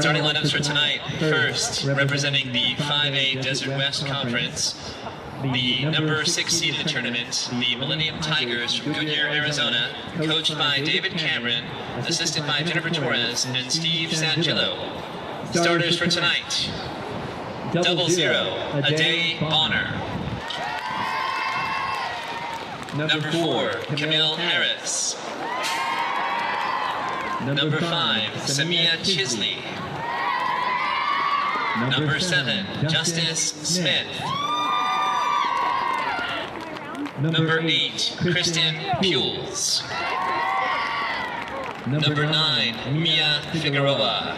Starting lineups for tonight. First, representing the 5A Desert West Conference, the number 6 seed in the tournament, the Millennium Tigers from Goodyear, Arizona, coached by David Cameron, assisted by Jennifer Torres and Steve Sangillo. Starters for tonight. 00, Ade Bonner. Number 4, Camille Harris. Number 5, Samia Chisley. Number 7, Justice Smith. Number 8, Kristen Pules. Number 9, Mia Figueroa.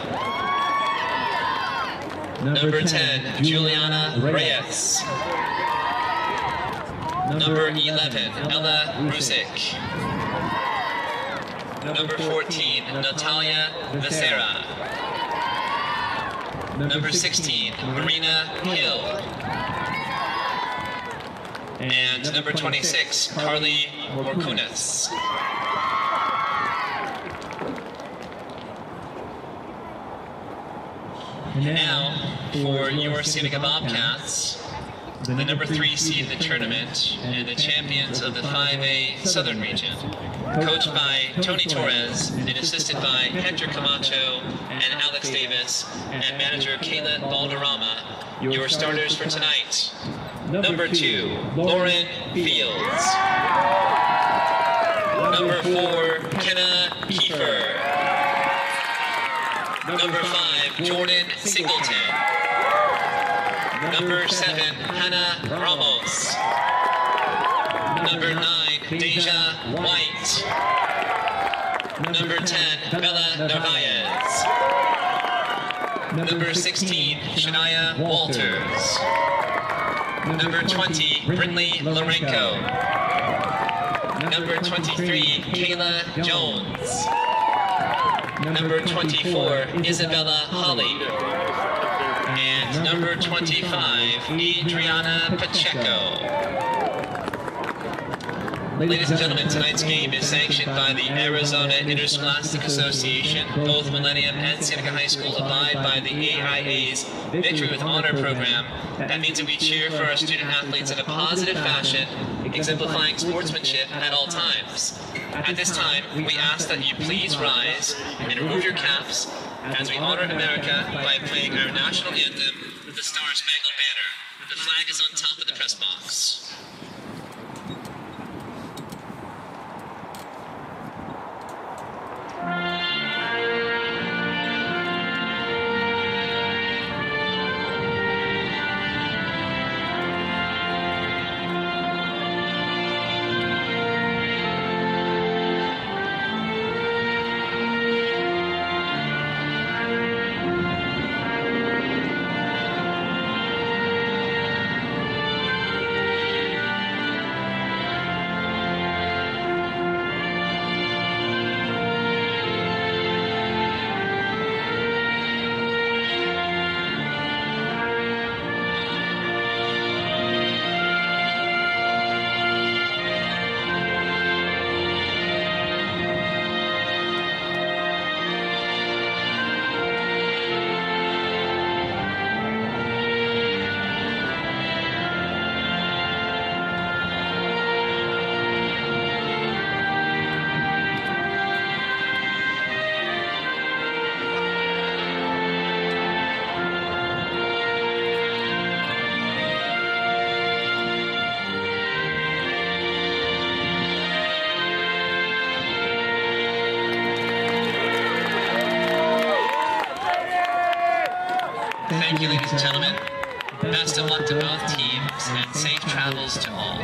Number 10, Juliana Reyes. Number 11, Ella Rusick. Number 14, Natalia Becerra. Number 16, Marina Hill. And number 26, Carly Morkunas. Now, for your Cienega Bobcats, the number 3 seed in the tournament and the champions of the 5A Southern region, coached by Tony Torres and assisted by Hector Camacho and Alex Davis and manager Kayla Balderrama, your starters for tonight. Number 2, Lauren Fields. Number 4, Kenna Kiefer. Number 5, Jordan Singleton. Number 7, Hannah Ramos. Number 9, Deja White. Number 10, Bella Narvaez. Number 16, Shania Walters. Number 20, Brinley Lorenko. Number 23, Kayla Jones. Number 24, Isabella Holly. And number 25, Adriana Pacheco. Ladies and gentlemen, tonight's game is sanctioned by the Arizona Interscholastic Association. Both Millennium and Cienega High School abide by the AIA's Victory with Honor program. That means that we cheer for our student athletes in a positive fashion, exemplifying sportsmanship at all times. At this time, we ask that you please rise and remove your caps as we honor America by playing our national anthem, the Star-Spangled Banner. The flag is on top of the press box. Thank you, ladies and gentlemen. Best of luck to both teams and safe travels to all.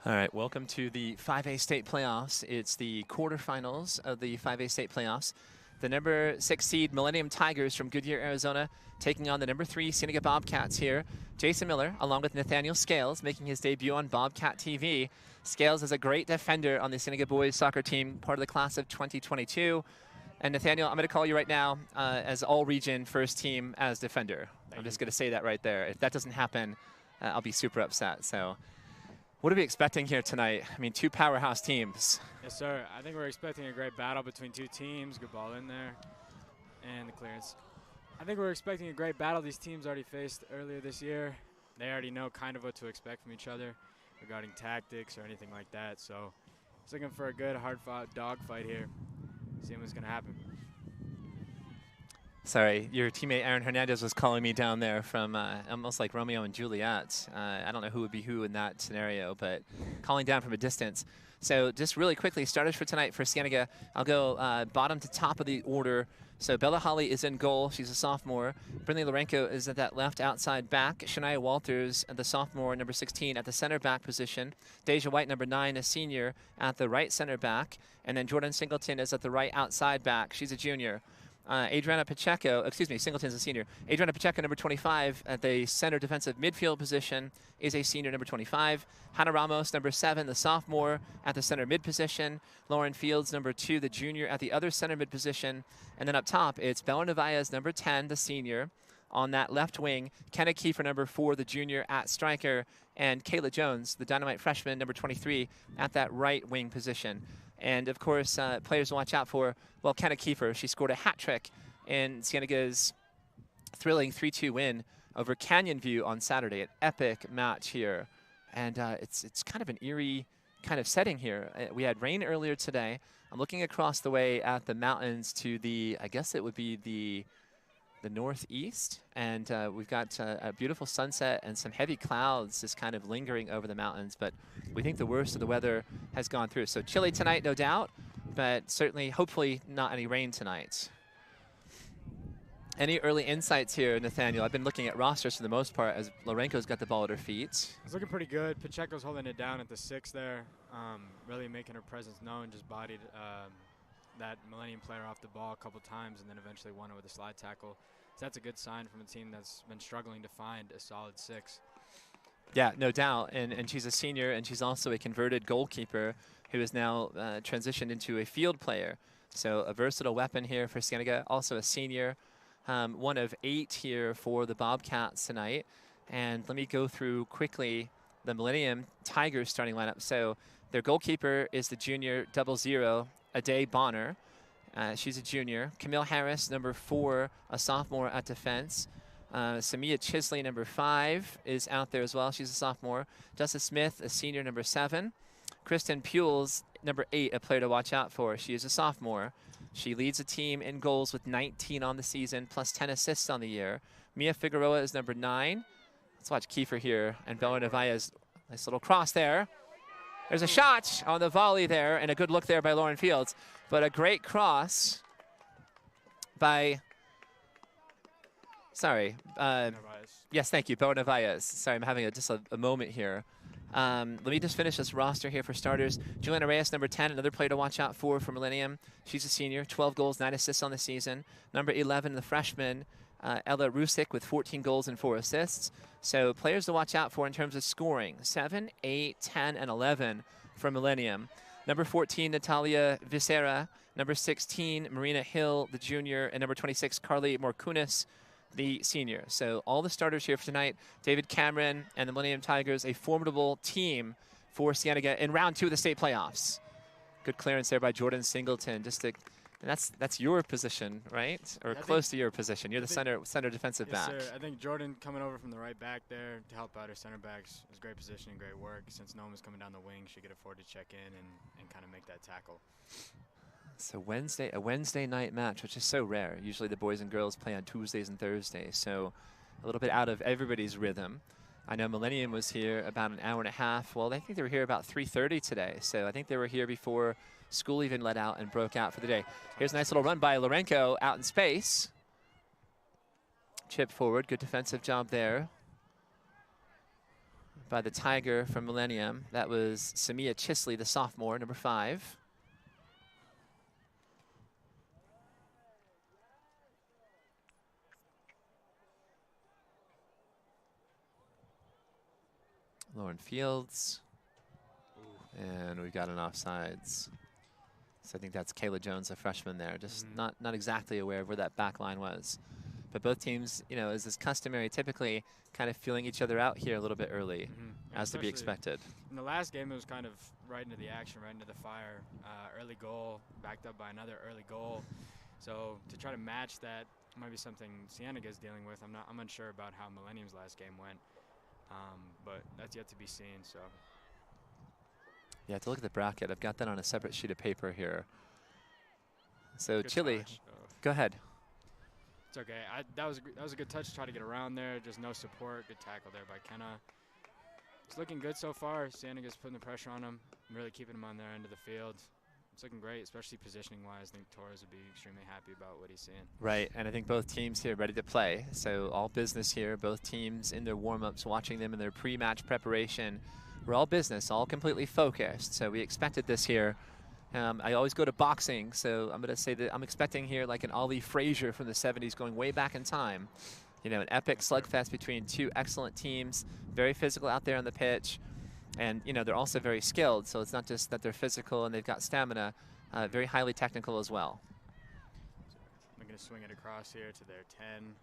All right, welcome to the 5A state playoffs. It's the quarterfinals of the 5A state playoffs. The number 6 seed Millennium Tigers from Goodyear, Arizona, taking on the number 3 Cienega Bobcats here. Jason Miller, along with Nathaniel Scales, making his debut on Bobcat TV. Scales is a great defender on the Cienega boys soccer team, part of the class of 2022. And Nathaniel, I'm going to call you right now as all-region first team as defender. I'm just going to say that right there. If that doesn't happen, I'll be super upset. So, what are we expecting here tonight? I mean, 2 powerhouse teams. Yes, sir. I think we're expecting a great battle between 2 teams. Good ball in there. And the clearance. I think we're expecting a great battle. These teams already faced earlier this year. They already know kind of what to expect from each other regarding tactics or anything like that. So, just looking for a good, hard-fought dogfight here. Seeing what's going to happen. Sorry, your teammate Aaron Hernandez was calling me down there from almost like Romeo and Juliet. I don't know who would be who in that scenario, but calling down from a distance. So just really quickly, starters for tonight for Cienega. I'll go bottom to top of the order. So Bella Holly is in goal. She's a sophomore. Brinley Lorenko is at that left outside back. Shania Walters, the sophomore, number 16, at the center back position. Deja White, number 9, a senior, at the right center back. And then Jordan Singleton is at the right outside back. She's a junior. Adriana Pacheco, excuse me, Singleton's a senior. Adriana Pacheco, number 25, at the center defensive midfield position, is a senior, number 25. Hannah Ramos, number 7, the sophomore, at the center mid position. Lauren Fields, number 2, the junior, at the other center mid position. And then up top, it's Bella Nevaez, number 10, the senior, on that left wing. Kenna Kiefer, number 4, the junior, at striker. And Kayla Jones, the dynamite freshman, number 23, at that right wing position. And, of course, players to watch out for, well, Kenna Kiefer. She scored a hat trick in Cienega's thrilling 3-2 win over Canyon View on Saturday. An epic match here. And it's kind of an eerie kind of setting here. We had rain earlier today. I'm looking across the way at the mountains to the, I guess it would be the northeast. And we've got a beautiful sunset and some heavy clouds just kind of lingering over the mountains. But we think the worst of the weather has gone through. So chilly tonight, no doubt, but certainly, hopefully, not any rain tonight. Any early insights here, Nathaniel? I've been looking at rosters for the most part as Lorenko's got the ball at her feet. It's looking pretty good. Pacheco's holding it down at the 6 there, really making her presence known, just bodied that Millennium player off the ball a couple times and then eventually won it with a slide tackle. So that's a good sign from a team that's been struggling to find a solid 6. Yeah, no doubt. And she's a senior, and she's also a converted goalkeeper who is now transitioned into a field player. So a versatile weapon here for Cienega, also a senior. One of 8 here for the Bobcats tonight. And let me go through quickly the Millennium Tigers starting lineup. So their goalkeeper is the junior 00, Ade Bonner. She's a junior. Camille Harris, number 4, a sophomore at defense. Samia Chisley, number 5, is out there as well. She's a sophomore. Justice Smith, a senior, number 7. Kristen Pules, number 8, a player to watch out for. She is a sophomore. She leads the team in goals with 19 on the season, plus 10 assists on the year. Mia Figueroa is number 9. Let's watch Kiefer here. And Bella Nevaez, nice little cross there. There's a shot on the volley there, and a good look there by Lauren Fields. But a great cross by, sorry. Yes, thank you, Bella Nevaez. Sorry, I'm having just a moment here. Let me just finish this roster here for starters. Juliana Reyes, number 10, another player to watch out for Millennium. She's a senior, 12 goals, 9 assists on the season. Number 11, the freshman, Ella Rusick, with 14 goals and 4 assists. So players to watch out for in terms of scoring, 7, 8, 10, and 11 for Millennium. Number 14, Natalia Visera. Number 16, Marina Hill, the junior. And number 26, Carly Morkunis, the senior. So all the starters here for tonight. David Cameron and the Millennium Tigers, a formidable team for Cienega in round 2 of the state playoffs. Good clearance there by Jordan Singleton. And that's your position, right? Or close to your position. You're the center defensive back. Yes, sir. I think Jordan coming over from the right back there to help out her center backs was great position and great work. Since no one was coming down the wing, she could afford to check in and kind of make that tackle. So a Wednesday night match, which is so rare. Usually the boys and girls play on Tuesdays and Thursdays, so a little bit out of everybody's rhythm. I know Millennium was here about an hour and a half. Well, I think they were here about 3:30 today, so I think they were here before school even let out and broke out for the day. Here's a nice little run by Lorenko out in space. Chip forward, good defensive job there by the Tiger from Millennium. That was Samia Chisley, the sophomore, number 5. Lauren Fields. And we've got an offsides. So I think that's Kayla Jones, a freshman there. Just not exactly aware of where that back line was. But both teams, you know, as is customary, typically kind of feeling each other out here a little bit early, as to be expected. In the last game, it was kind of right into the action, right into the fire. Early goal, backed up by another early goal. So to try to match that might be something Cienega is dealing with. I'm unsure about how Millennium's last game went, but that's yet to be seen. So. Yeah, to look at the bracket, I've got that on a separate sheet of paper here. So Good Chile, touch. go ahead. It's okay. That was a good touch to try to get around there. Just no support. Good tackle there by Kenna. It's looking good so far. Cienega's putting the pressure on him, really keeping him on their end of the field. It's looking great, especially positioning-wise. I think Torres would be extremely happy about what he's seeing. Right, and I think both teams here ready to play. So all business here, both teams in their warm-ups, watching them in their pre-match preparation. We're all business, all completely focused. So we expected this here. I always go to boxing, so I'm going to say that I'm expecting here like an Ali Frazier from the 70s going way back in time. You know, an epic slugfest between two excellent teams, very physical out there on the pitch. And, you know, they're also very skilled, so it's not just that they're physical and they've got stamina, very highly technical as well. I'm going to swing it across here to their 10.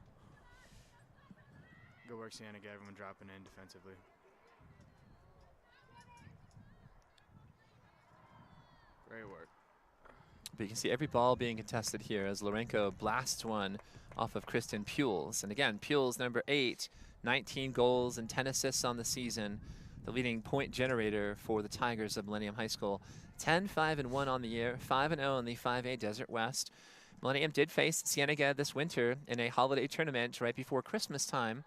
Good work, Cienega, everyone dropping in defensively. Great work. But you can see every ball being contested here as Lorenko blasts one off of Kristen Pules. And again, Pules, number 8, 19 goals and 10 assists on the season. The leading point generator for the Tigers of Millennium High School. 10-5-1 on the year, 5-0 in the 5A Desert West. Millennium did face Cienega this winter in a holiday tournament right before Christmas time.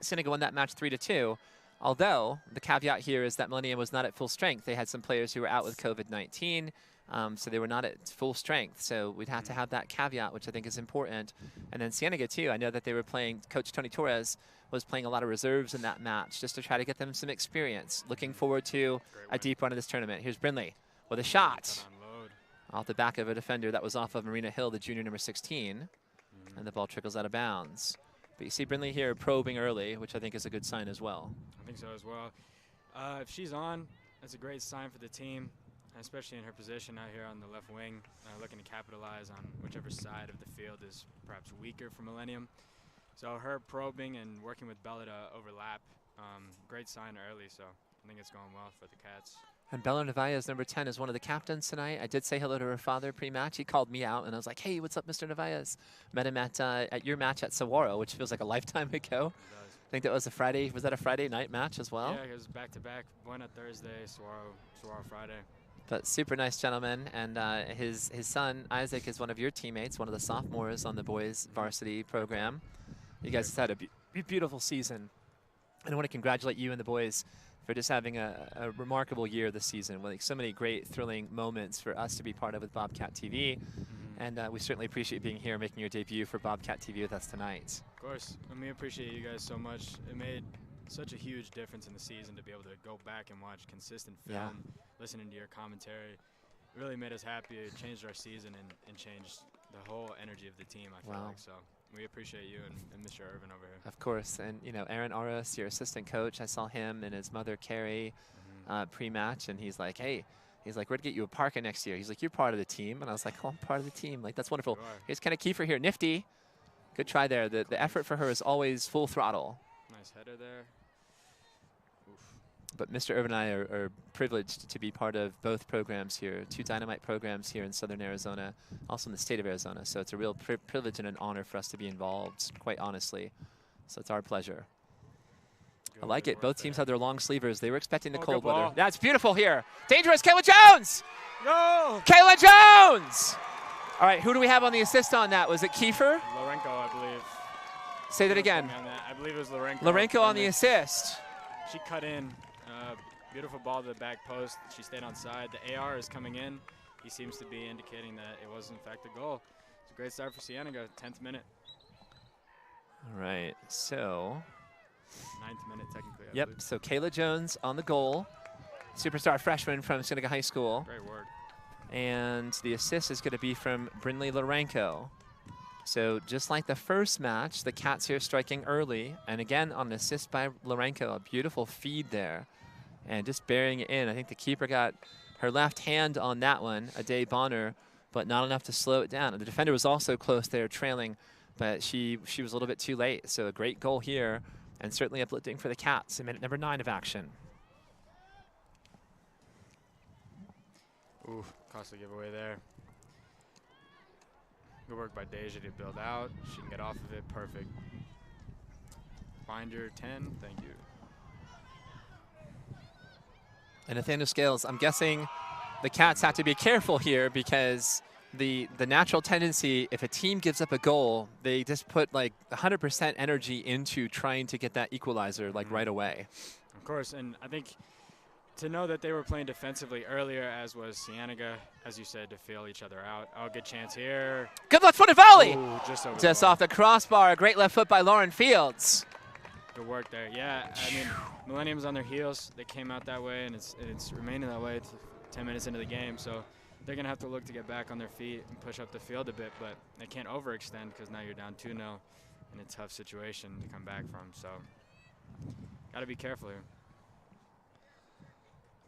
Cienega won that match 3-2. Although the caveat here is that Millennium was not at full strength. They had some players who were out with COVID-19, so they were not at full strength. So we'd have to have that caveat, which I think is important. And then Cienega too, I know that they were playing, Coach Tony Torres was playing a lot of reserves in that match just to try to get them some experience. Looking forward to a deep run of this tournament. Here's Brindley with a shot off the back of a defender that was off of Marina Hill, the junior number 16. And the ball trickles out of bounds. But you see Brindley here probing early, which I think is a good sign as well. I think so as well. If she's on, that's a great sign for the team, especially in her position out here on the left wing, looking to capitalize on whichever side of the field is perhaps weaker for Millennium. So her probing and working with Bella to overlap, great sign early, so I think it's going well for the Cats. And Bella Nevaez, number 10, is one of the captains tonight. I did say hello to her father pre-match. He called me out, and I was like, hey, what's up, Mr. Nevaez? Met him at your match at Saguaro, which feels like a lifetime ago. I think that was a Friday. Was that a Friday night match as well? Yeah, it was back-to-back. Buena Thursday, Saguaro Friday. But super nice gentleman, and his son, Isaac, is one of your teammates, one of the sophomores on the boys varsity program. You guys had a beautiful season. And I want to congratulate you and the boys for just having a remarkable year this season. Like so many great, thrilling moments for us to be part of with Bobcat TV. And we certainly appreciate being here, making your debut for Bobcat TV with us tonight. Of course, and we appreciate you guys so much. It made such a huge difference in the season to be able to go back and watch consistent film, listening to your commentary. It really made us happy. It changed our season and changed the whole energy of the team, I feel like. So we appreciate you and Mr. Irvin over here. Of course, and you know, Aaron Aros, your assistant coach, I saw him and his mother, Carrie, pre-match, and he's like, hey, he's like, we're gonna get you a parka next year. He's like, you're part of the team. And I was like, oh, I'm part of the team. Like, that's wonderful. Here's Kenna Kiefer here, nifty. Good try there. The effort for her is always full throttle. Nice header there. Oof. But Mr. Irvin and I are privileged to be part of both programs here, 2 Dynamite programs here in Southern Arizona, also in the state of Arizona. So it's a real privilege and an honor for us to be involved, quite honestly. So it's our pleasure. I like it. Both teams have their long sleevers. They were expecting the cold weather. That's beautiful here. Dangerous, Kayla Jones! No! Kayla Jones! All right, who do we have on the assist on that? Was it Kiefer? Lorenko, I believe. Say that again. I believe it was Lorenko. Lorenko on the assist. She cut in. Beautiful ball to the back post. She stayed on side. The AR is coming in. He seems to be indicating that it was, in fact, a goal. It's a great start for Cienega, 10th minute. All right, so 9th minute, technically. I Yep, believe. so Kayla Jones on the goal. Superstar freshman from Cienega High School. Great work. And the assist is going to be from Brinley Lorenko. So just like the first match, the Cats here striking early. And again, on an assist by Lorenko, a beautiful feed there. And just burying it in. I think the keeper got her left hand on that one, Ade Bonner, but not enough to slow it down. And the defender was also close there, trailing, but she was a little bit too late. So a great goal here, and certainly uplifting for the Cats in minute number 9 of action. Ooh, costly giveaway there. Good work by Deja to build out. She can get off of it. Perfect. Find your 10. Thank you. And Nathaniel Scales, I'm guessing the Cats have to be careful here because the natural tendency, if a team gives up a goal, they just put like 100% energy into trying to get that equalizer like right away. Of course, and I think to know that they were playing defensively earlier, as was Cienega, as you said, to feel each other out. Oh, good chance here. Good left-footed volley! Ooh, just over Just the off the crossbar. Great left foot by Lauren Fields. Good work there. Yeah, I mean, Millennium's on their heels. They came out that way, and it's remaining that way 10 minutes into the game. So they're going to have to look to get back on their feet and push up the field a bit, but they can't overextend because now you're down 2-0 in a tough situation to come back from. So got to be careful here.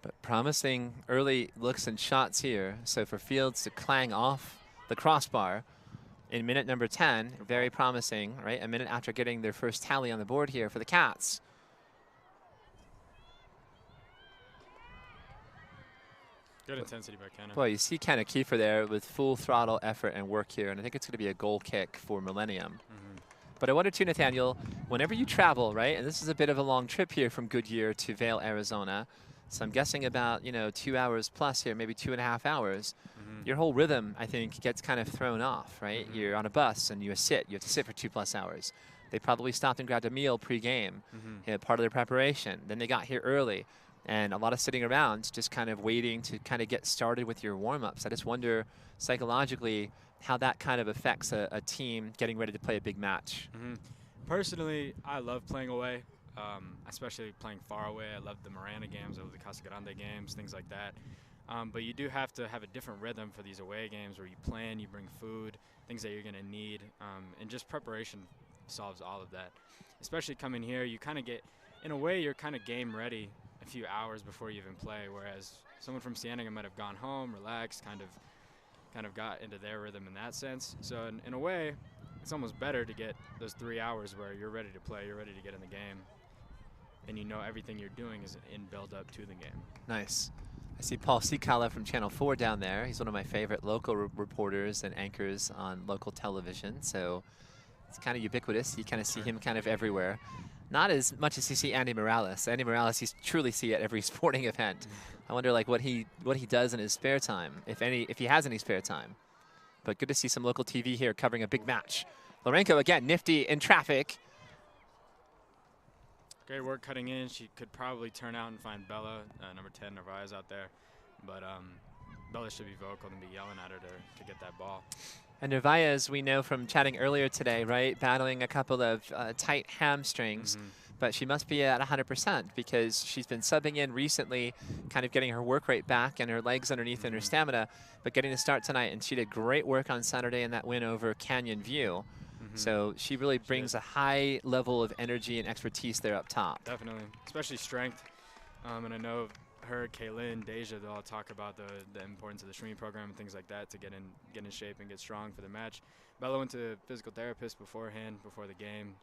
But promising early looks and shots here. So for Fields to clang off the crossbar in minute number 10, very promising, right? A minute after getting their first tally on the board here for the Cats. Good intensity by Kenna. Boy, you see Kenna Kiefer there with full throttle effort and work here, and I think it's going to be a goal kick for Millennium. But I wonder too, Nathaniel, whenever you travel, right, and this is a bit of a long trip here from Goodyear to Vail, Arizona, so I'm guessing about, 2 hours plus here, maybe 2.5 hours. Your whole rhythm, I think, gets kind of thrown off, right? You're on a bus and you have to sit for 2+ hours. They probably stopped and grabbed a meal pre-game, part of their preparation. Then they got here early, and a lot of sitting around, just kind of waiting to kind of get started with your warm-ups. I just wonder psychologically how that kind of affects a team getting ready to play a big match. Personally, I love playing away. Especially playing far away. I love the Miranda games, I love the Casa Grande games, things like that. But you do have to have a different rhythm for these away games where you plan, you bring food, things that you're going to need, and just preparation solves all of that. Especially coming here, you kind of get, in a way, you're kind of game ready a few hours before you even play, whereas someone from Cienega might have gone home, relaxed, kind of got into their rhythm in that sense. So in a way, it's almost better to get those 3 hours where you're ready to play, you're ready to get in the game, and you know everything you're doing is in build-up to the game. Nice. I see Paul Sikala from Channel 4 down there. He's one of my favorite local reporters and anchors on local television, so it's kind of ubiquitous. You kind of see him kind of everywhere. Not as much as you see Andy Morales. Andy Morales, you truly see at every sporting event. I wonder like what he does in his spare time, if he has any spare time. But good to see some local TV here covering a big match. Lorenko again, nifty in traffic. Great work cutting in. She could probably turn out and find Bella, number 10, Narvaez out there. But Bella should be vocal and be yelling at her to get that ball. And Narvaez, we know from chatting earlier today, right, battling a couple of tight hamstrings. But she must be at 100% because she's been subbing in recently, kind of getting her work rate back and her legs underneath and her stamina, but getting to start tonight. And she did great work on Saturday in that win over Canyon View. So she really brings a high level of energy and expertise there up top. Definitely, especially strength. And I know her, Kaylin, Deja, they'll all talk about the importance of the streaming program and things like that to get in shape and get strong for the match. Bella went to a physical therapist beforehand, before the game.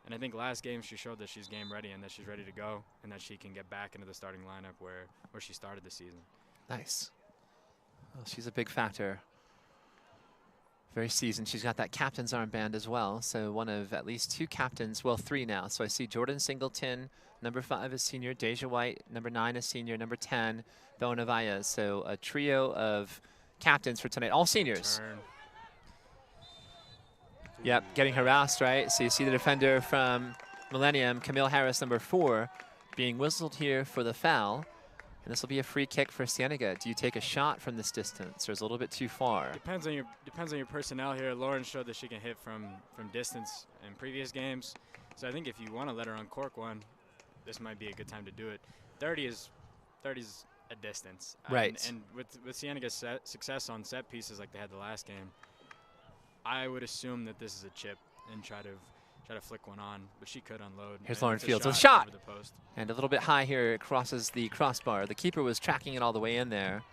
And I think last game she showed that she's game ready and that she's ready to go and that she can get back into the starting lineup where she started the season. Nice. Well, she's a big factor. Very seasoned. She's got that captain's armband as well. So one of at least 2 captains, well 3 now. So I see Jordan Singleton, number 5 is senior, Deja White, number 9 is senior, number 10, Bella Narvaez. So a trio of captains for tonight, all seniors. Turn. Yep, getting harassed, right? So you see the defender from Millennium, Camille Harris, number 4, being whistled here for the foul. And this will be a free kick for Cienega. Do you take a shot from this distance, or is it a little bit too far? Depends on your personnel here. Lauren showed that she can hit from distance in previous games. So I think if you want to let her uncork one, this might be a good time to do it. 30's a distance. Right. And with Cienega's success on set pieces like they had the last game, I would assume that this is a chip and try to flick one on, but she could unload. Here's And Lauren it's Fields with a shot. over the post. And a little bit high here, it crosses the crossbar. The keeper was tracking it all the way in there.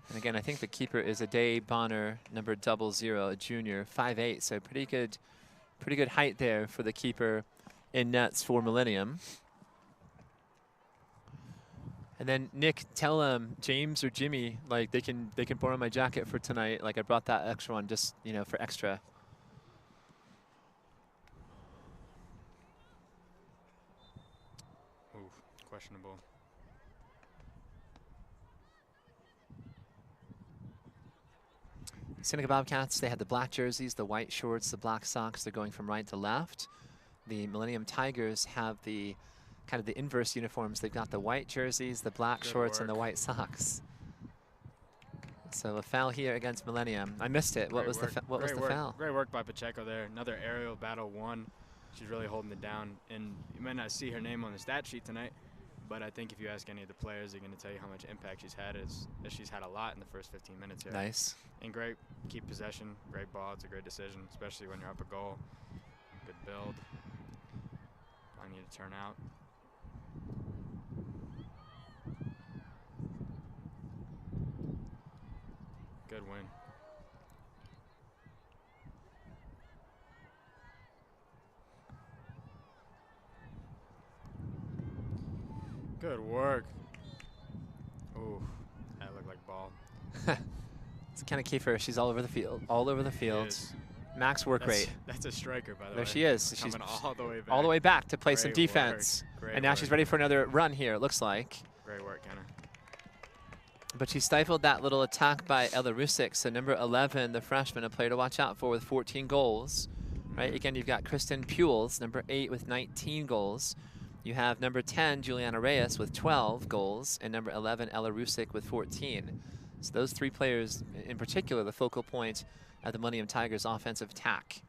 And again, I think the keeper is Ade Bonner, number 00, a junior, 5'8", so pretty good height there for the keeper in nets for Millennium. And then Nick, tell James or Jimmy, like they can borrow my jacket for tonight. Like I brought that extra one just, you know, for extra. Ooh, questionable. Cienega Bobcats, they had the black jerseys, the white shorts, the black socks. They're going from right to left. The Millennium Tigers have the kind of the inverse uniforms. They've got the white jerseys, the black shorts, and the white socks. So a foul here against Millennium. I missed it. What was the foul? Great work by Pacheco there. Another aerial battle won. She's really holding it down. And you might not see her name on the stat sheet tonight, but I think if you ask any of the players, they're going to tell you how much impact she's had. As she's had a lot in the first 15 minutes here. Nice. And great keep possession, great ball. It's a great decision, especially when you're up a goal. Good build. I need to turn out. Good win. Good work. Ooh, that looked like ball. It's kind of Kiefer. She's all over the field. All over the field. Max work rate. That's a striker, by the way. There she is. She's coming all the way back. All the way back to play some defense. And now she's ready for another run here, it looks like. Great work, Kenna. But she stifled that little attack by Ella Rusik. So number 11, the freshman, a player to watch out for with 14 goals. Right. Again, you've got Kristen Puels, number 8 with 19 goals. You have number 10, Juliana Reyes with 12 goals, and number 11, Ella Rusik with 14. So those three players, in particular, the focal point of the Millennium Tigers' offensive attack.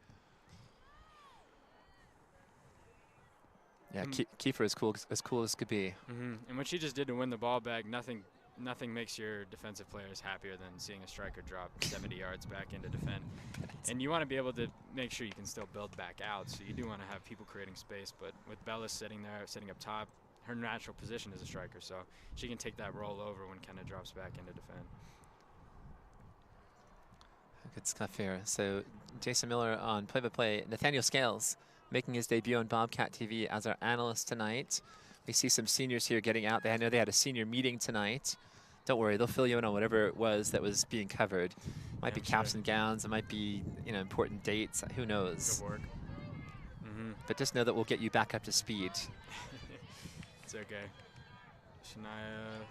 Yeah, Kiefer is as cool as could be. And what she just did to win the ball back, nothing makes your defensive players happier than seeing a striker drop 70 yards back in to defend. And you want to be able to make sure you can still build back out. So you do want to have people creating space. But with Bella sitting there, sitting up top, her natural position is a striker. So she can take that roll over when Kenna drops back in to defend. Good stuff here. So Jason Miller on play-by-play. Nathaniel Scales making his debut on Bobcat TV as our analyst tonight. We see some seniors here getting out. I know they had a senior meeting tonight. Don't worry, they'll fill you in on whatever it was that was being covered. Might be caps and gowns. It might be, you know, important dates. Who knows? Good work. But just know that we'll get you back up to speed. It's okay. Shania.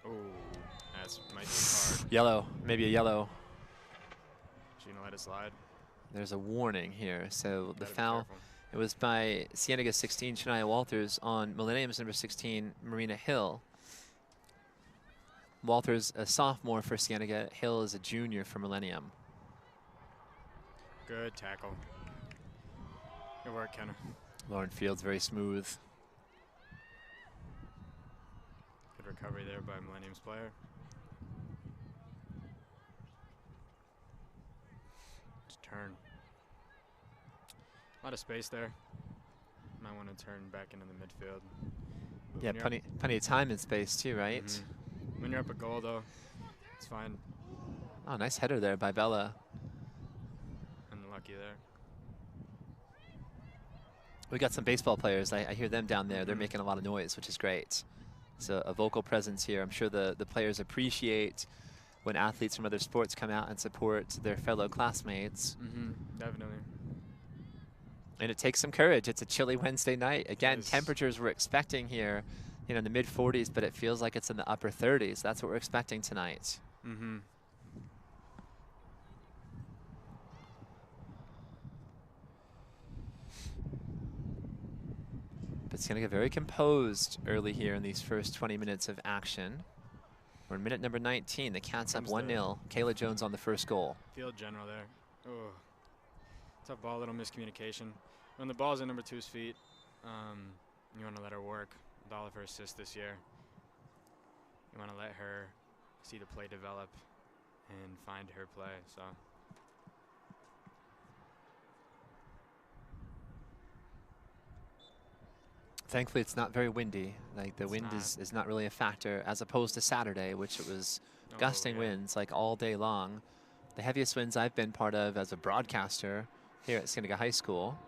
Oh, that might be hard. Yellow, maybe a yellow. She gonna let it slide. There's a warning here. So the foul, it was by Cienega 16, Shania Walters, on Millennium's number 16, Marina Hill. Walters, a sophomore for Cienega. Hill is a junior for Millennium. Good tackle. Good work, Kenna. Lauren Fields, very smooth. Good recovery there by Millennium's player. Just turn. A lot of space there. Might want to turn back into the midfield. But Yeah, plenty of time and space too, right? When you're up a goal, though, it's fine. Oh, nice header there by Bella. Unlucky there. We got some baseball players. I hear them down there. They're making a lot of noise, which is great. So a vocal presence here. I'm sure the players appreciate when athletes from other sports come out and support their fellow classmates. Definitely. And it takes some courage. It's a chilly Wednesday night. Again, temperatures we're expecting here, you know, in the mid-40s, but it feels like it's in the upper 30s. That's what we're expecting tonight. But it's going to get very composed early here in these first 20 minutes of action. We're in minute number 19. The Cats up 1-0. Kayla Jones on the first goal. Field general there. Oh, tough ball, little miscommunication. When the ball's in number 2's feet, you want to let her work with all of her assists this year. You want to let her see the play develop and find her play. So. Thankfully, it's not very windy. Like the wind is not really a factor, as opposed to Saturday, which it was gusting winds like all day long. The heaviest winds I've been part of as a broadcaster here at Cienega High School.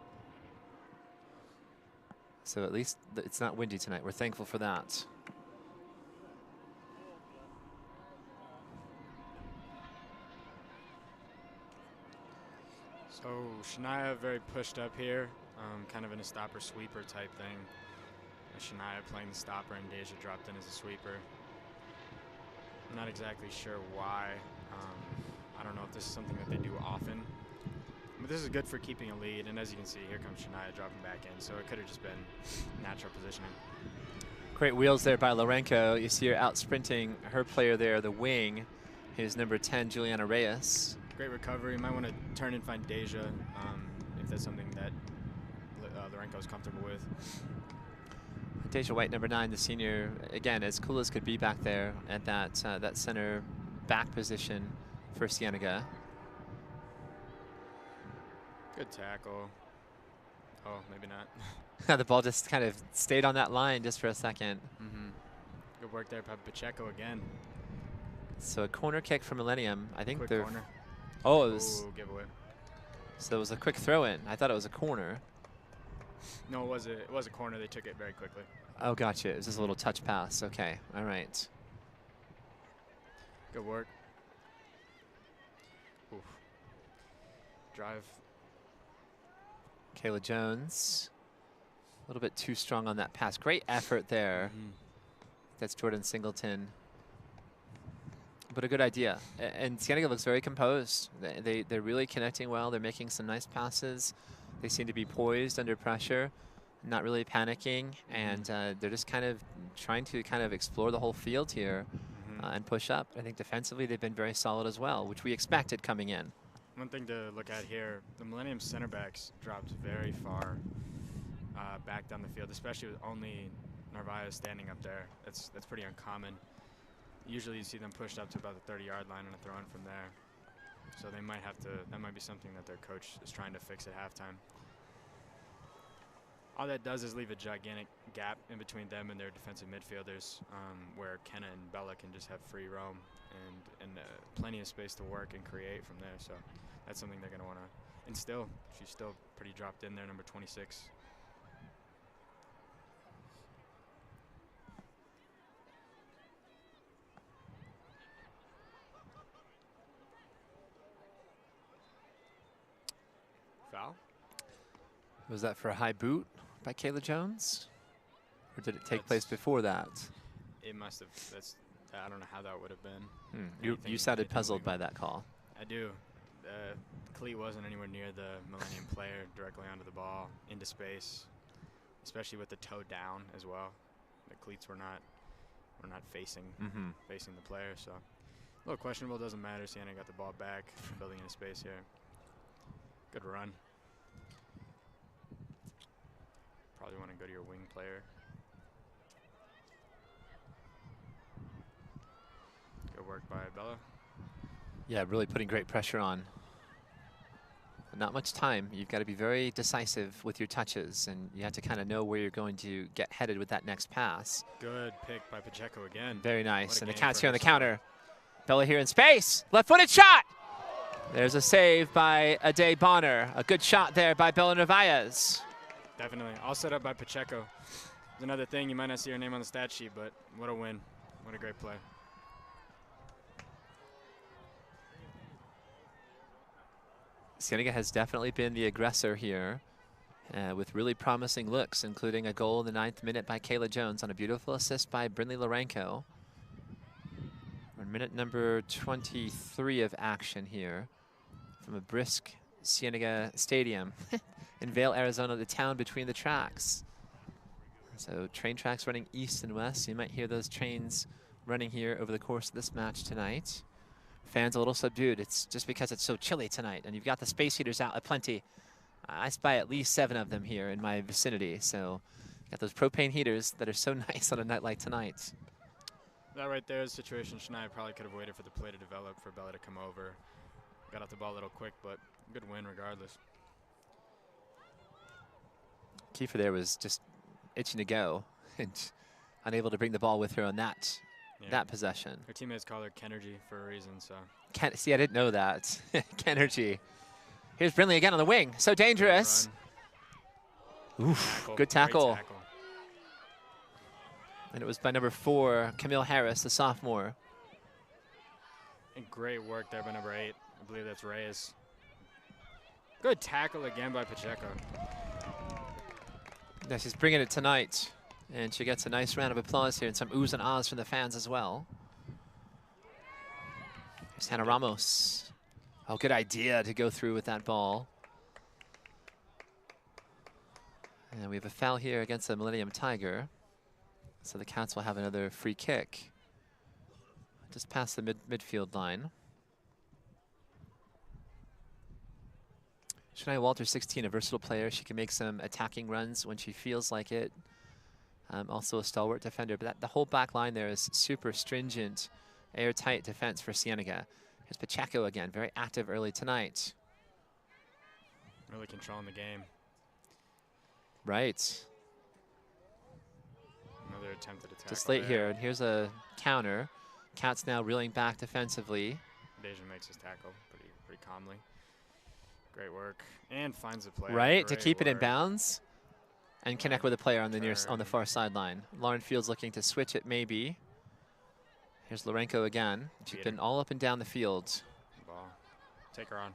So at least it's not windy tonight. We're thankful for that. So Shania very pushed up here, kind of in a stopper sweeper type thing. Shania playing the stopper and Deja dropped in as a sweeper. I'm not exactly sure why. I don't know if this is something that they do often. But this is good for keeping a lead, and as you can see, here comes Shania dropping back in, so it could have just been natural positioning. Great wheels there by Lorenko. You see her out sprinting her player there, the wing. Here's number 10, Juliana Reyes. Great recovery. You might want to turn and find Deja if that's something that Lorenko is comfortable with. Deja White, number 9, the senior, again, as cool as could be back there at that that center back position for Cienega. Good tackle. Oh, maybe not. The ball just kind of stayed on that line just for a second. Good work there by Pacheco again. So a corner kick from Millennium. I think Quick they're. corner. Oh, it was. Ooh, giveaway. So it was a quick throw in. I thought it was a corner. No, it was a corner. They took it very quickly. Oh, gotcha. It was just a little touch pass. Okay. All right. Good work. Oof. Drive. Kayla Jones. A little bit too strong on that pass. Great effort there. That's Jordan Singleton. But a good idea. And Cienega looks very composed. They're really connecting well. They're making some nice passes. They seem to be poised under pressure, not really panicking, and they're just kind of trying to explore the whole field here and push up. I think defensively they've been very solid as well, which we expected coming in. One thing to look at here, the Millennium center backs dropped very far back down the field, especially with only Narvaez standing up there. That's pretty uncommon. Usually you see them pushed up to about the 30-yard line and a throw in from there. So they might have to, that might be something that their coach is trying to fix at halftime. All that does is leave a gigantic gap in between them and their defensive midfielders, where Kenna and Bella can just have free roam and plenty of space to work and create from there. So that's something they're going to want to instill. She's still pretty dropped in there, number 26. Foul? Was that for a high boot by Kayla Jones? Or did it take place before that? It must have. I don't know how that would have been. You sounded puzzled by that call. I do. The cleat wasn't anywhere near the Millennium player, directly onto the ball, into space, especially with the toe down as well. The cleats were not facing the player, so a little questionable. Doesn't matter. Cienega got the ball back, building into space here. Good run. Probably want to go to your wing player. Good work by Bella. Yeah, really putting great pressure on. But not much time. You've got to be very decisive with your touches, and you have to kind of know where you're going to get headed with that next pass. Good pick by Pacheco again. Very nice. And the Cats for here on the her counter. Bella here in space. Left-footed shot. There's a save by Ade Bonner. A good shot there by Bella Narvaez. Definitely. All set up by Pacheco. There's another thing. You might not see her name on the stat sheet, but what a win. What a great play. Cienega has definitely been the aggressor here with really promising looks, including a goal in the 9th minute by Kayla Jones on a beautiful assist by Brinley Lorenko. We're in minute number 23 of action here from a brisk Cienega Stadium in Vail, Arizona, the town between the tracks. So train tracks running east and west. You might hear those trains running here over the course of this match tonight. Fans a little subdued. It's just because it's so chilly tonight, and you've got the space heaters out aplenty I spy at least 7 of them here in my vicinity. So got those propane heaters that are so nice on a night like tonight. That right there is a situation Shania probably could have waited for the play to develop, for Bella to come over. Got off the ball a little quick, but good win regardless. Kiefer there was just itching to go and unable to bring the ball with her on that possession. Her teammates call her Kenergy for a reason, so. See, I didn't know that. Kenergy. Here's Brindley again on the wing. So dangerous. Oof, good tackle. And it was by number 4, Camille Harris, the sophomore. And great work there by number 8. I believe that's Reyes. Good tackle again by Pacheco. Yeah, she's bringing it tonight. And she gets a nice round of applause here and some oohs and ahs from the fans as well. Here's Hannah Ramos. Oh, good idea to go through with that ball. And we have a foul here against the Millennium Tiger. So the Cats will have another free kick. Just past the midfield line. Shania Walters, 16, a versatile player. She can make some attacking runs when she feels like it. Also a stalwart defender. But the whole back line there is super stringent, airtight defense for Cienega. Here's Pacheco again, very active early tonight. Really controlling the game. Right. Another attempted attack. Just late here, and here's a counter. Cats now reeling back defensively. Deja makes his tackle pretty calmly. Great work, and finds the player. Right, to keep it in bounds and connect with the player on the far sideline. Lauren Fields looking to switch it maybe. Here's Lorenko again. She's been all up and down the field. Ball. Take her on.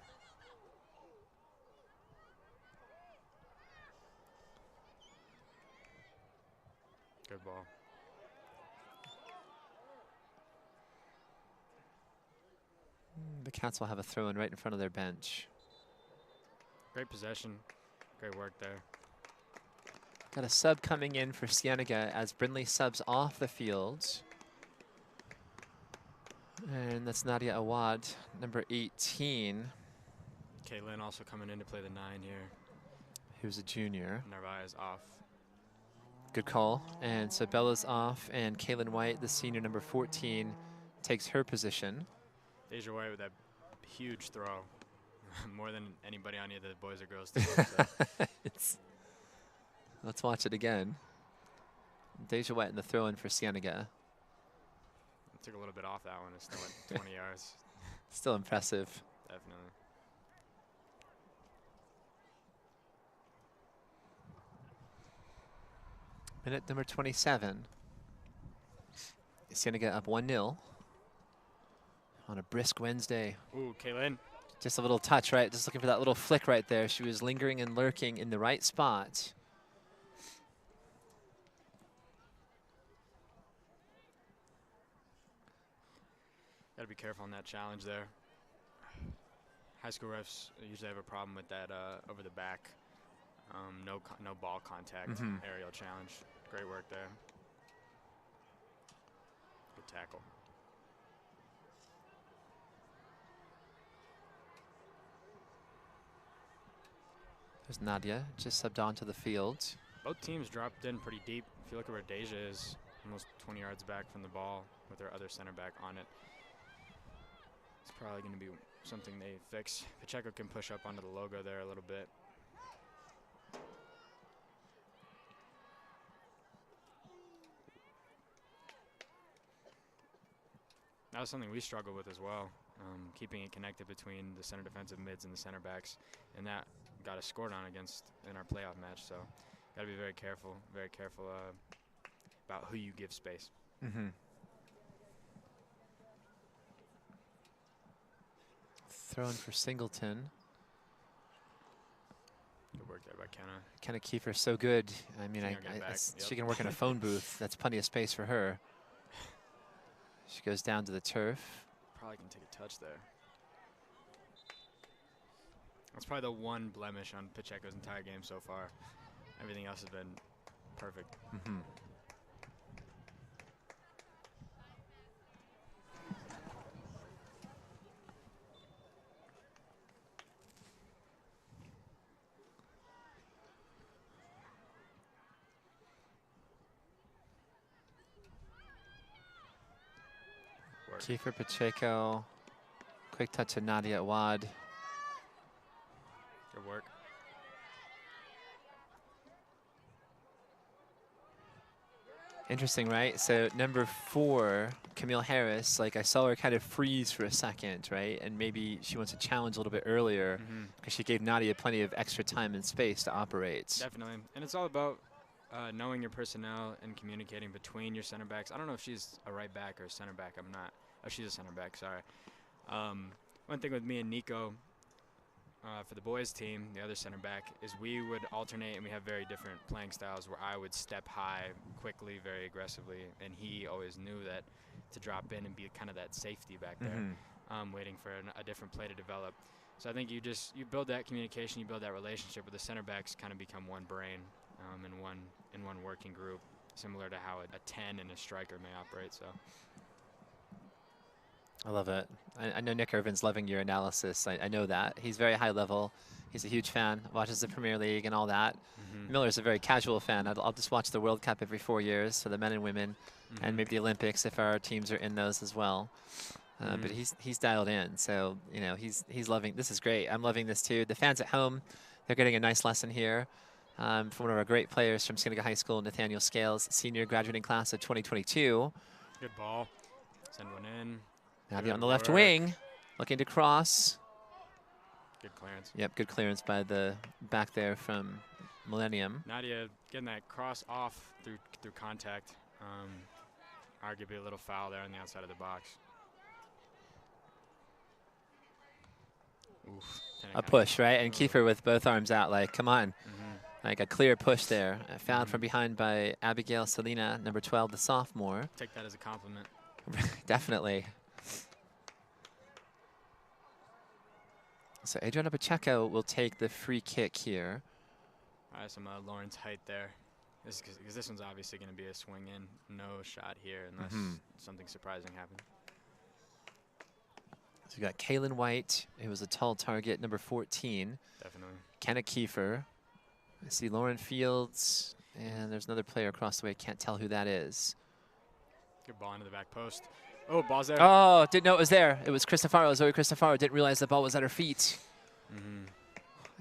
Good ball. The Cats will have a throw in right in front of their bench. Great possession. Great work there. Got a sub coming in for Cienega as Brindley subs off the field. And that's Nadia Awad, number 18. Kaylin also coming in to play the 9 here. Who's a junior. Narvaez off. Good call. And so Bella's off, and Kaylin White, the senior, number 14, takes her position. Deja White with that huge throw. More than anybody on either the boys or girls team. So. Let's watch it again. Deja White in the throw-in for Cienega. Took a little bit off that one. It's still at 20 yards. Still impressive. Definitely. Minute number 27. Cienega up 1-0 on a brisk Wednesday. Ooh, Kaylin. Just a little touch, right? Just looking for that little flick right there. She was lingering and lurking in the right spot. Got to be careful on that challenge there. High school refs usually have a problem with that over the back. No ball contact aerial challenge. Great work there. Good tackle. There's Nadia, just subbed onto the field. Both teams dropped in pretty deep. If you look at where Deja is, almost 20 yards back from the ball with their other center back on it. It's probably going to be something they fix. Pacheco can push up onto the logo there a little bit. That was something we struggled with as well, keeping it connected between the center defensive mids and the center backs, and that got us scored on against in our playoff match. So, got to be very careful about who you give space. Thrown for Singleton. Good work there by Kenna. Kenna Kiefer, so good. I mean, she can work in a phone booth. That's plenty of space for her. She goes down to the turf. Probably can take a touch there. That's probably the one blemish on Pacheco's entire game so far. Everything else has been perfect. Kiefer Pacheco. Quick touch to Nadia Awad. Good work. Interesting, right? So number 4, Camille Harris, like I saw her kind of freeze for a second, right? And maybe she wants to challenge a little bit earlier because she gave Nadia plenty of extra time and space to operate. Definitely. And it's all about knowing your personnel and communicating between your center backs. I don't know if she's a right back or a center back. I'm not. Oh, she's a center back, sorry. One thing with me and Nico for the boys team, the other center back, is we would alternate and we have very different playing styles where I would step high quickly, very aggressively, and he always knew that to drop in and be kind of that safety back there, waiting for a different play to develop. So I think you build that communication, you build that relationship where the center backs kind of become one brain in one working group, similar to how a 10 and a striker may operate. So. I love it. I know Nick Irvin's loving your analysis. I know that. He's very high level. He's a huge fan, watches the Premier League and all that. Miller's a very casual fan. I'll just watch the World Cup every 4 years for the men and women, and maybe the Olympics if our teams are in those as well. But he's dialed in, so you know he's loving. This is great. I'm loving this too. The fans at home, they're getting a nice lesson here from one of our great players from Cienega High School, Nathaniel Scales, senior graduating class of 2022. Good ball. Send one in. Nadia on the left wing, looking to cross. Good clearance. Yep, good clearance by the back there from Millennium. Nadia getting that cross off through contact. Arguably a little foul there on the outside of the box. Oof, a push, right? And Kiefer with both arms out, like, come on. Like a clear push there. Found from behind by Abigail Salina, number 12, the sophomore. Take that as a compliment. Definitely. So Adriana Pacheco will take the free kick here. All right, some Lawrence height there. Because this one's obviously going to be a swing in. No shot here unless something surprising happens. So we got Kaylin White, who was a tall target, number 14. Definitely. Kenna Kiefer. I see Lauren Fields, and there's another player across the way. Can't tell who that is. Good ball into the back post. Oh, ball's there. Oh, didn't know it was there. It was Cristofaro, Zoe Cristofaro. Didn't realize the ball was at her feet.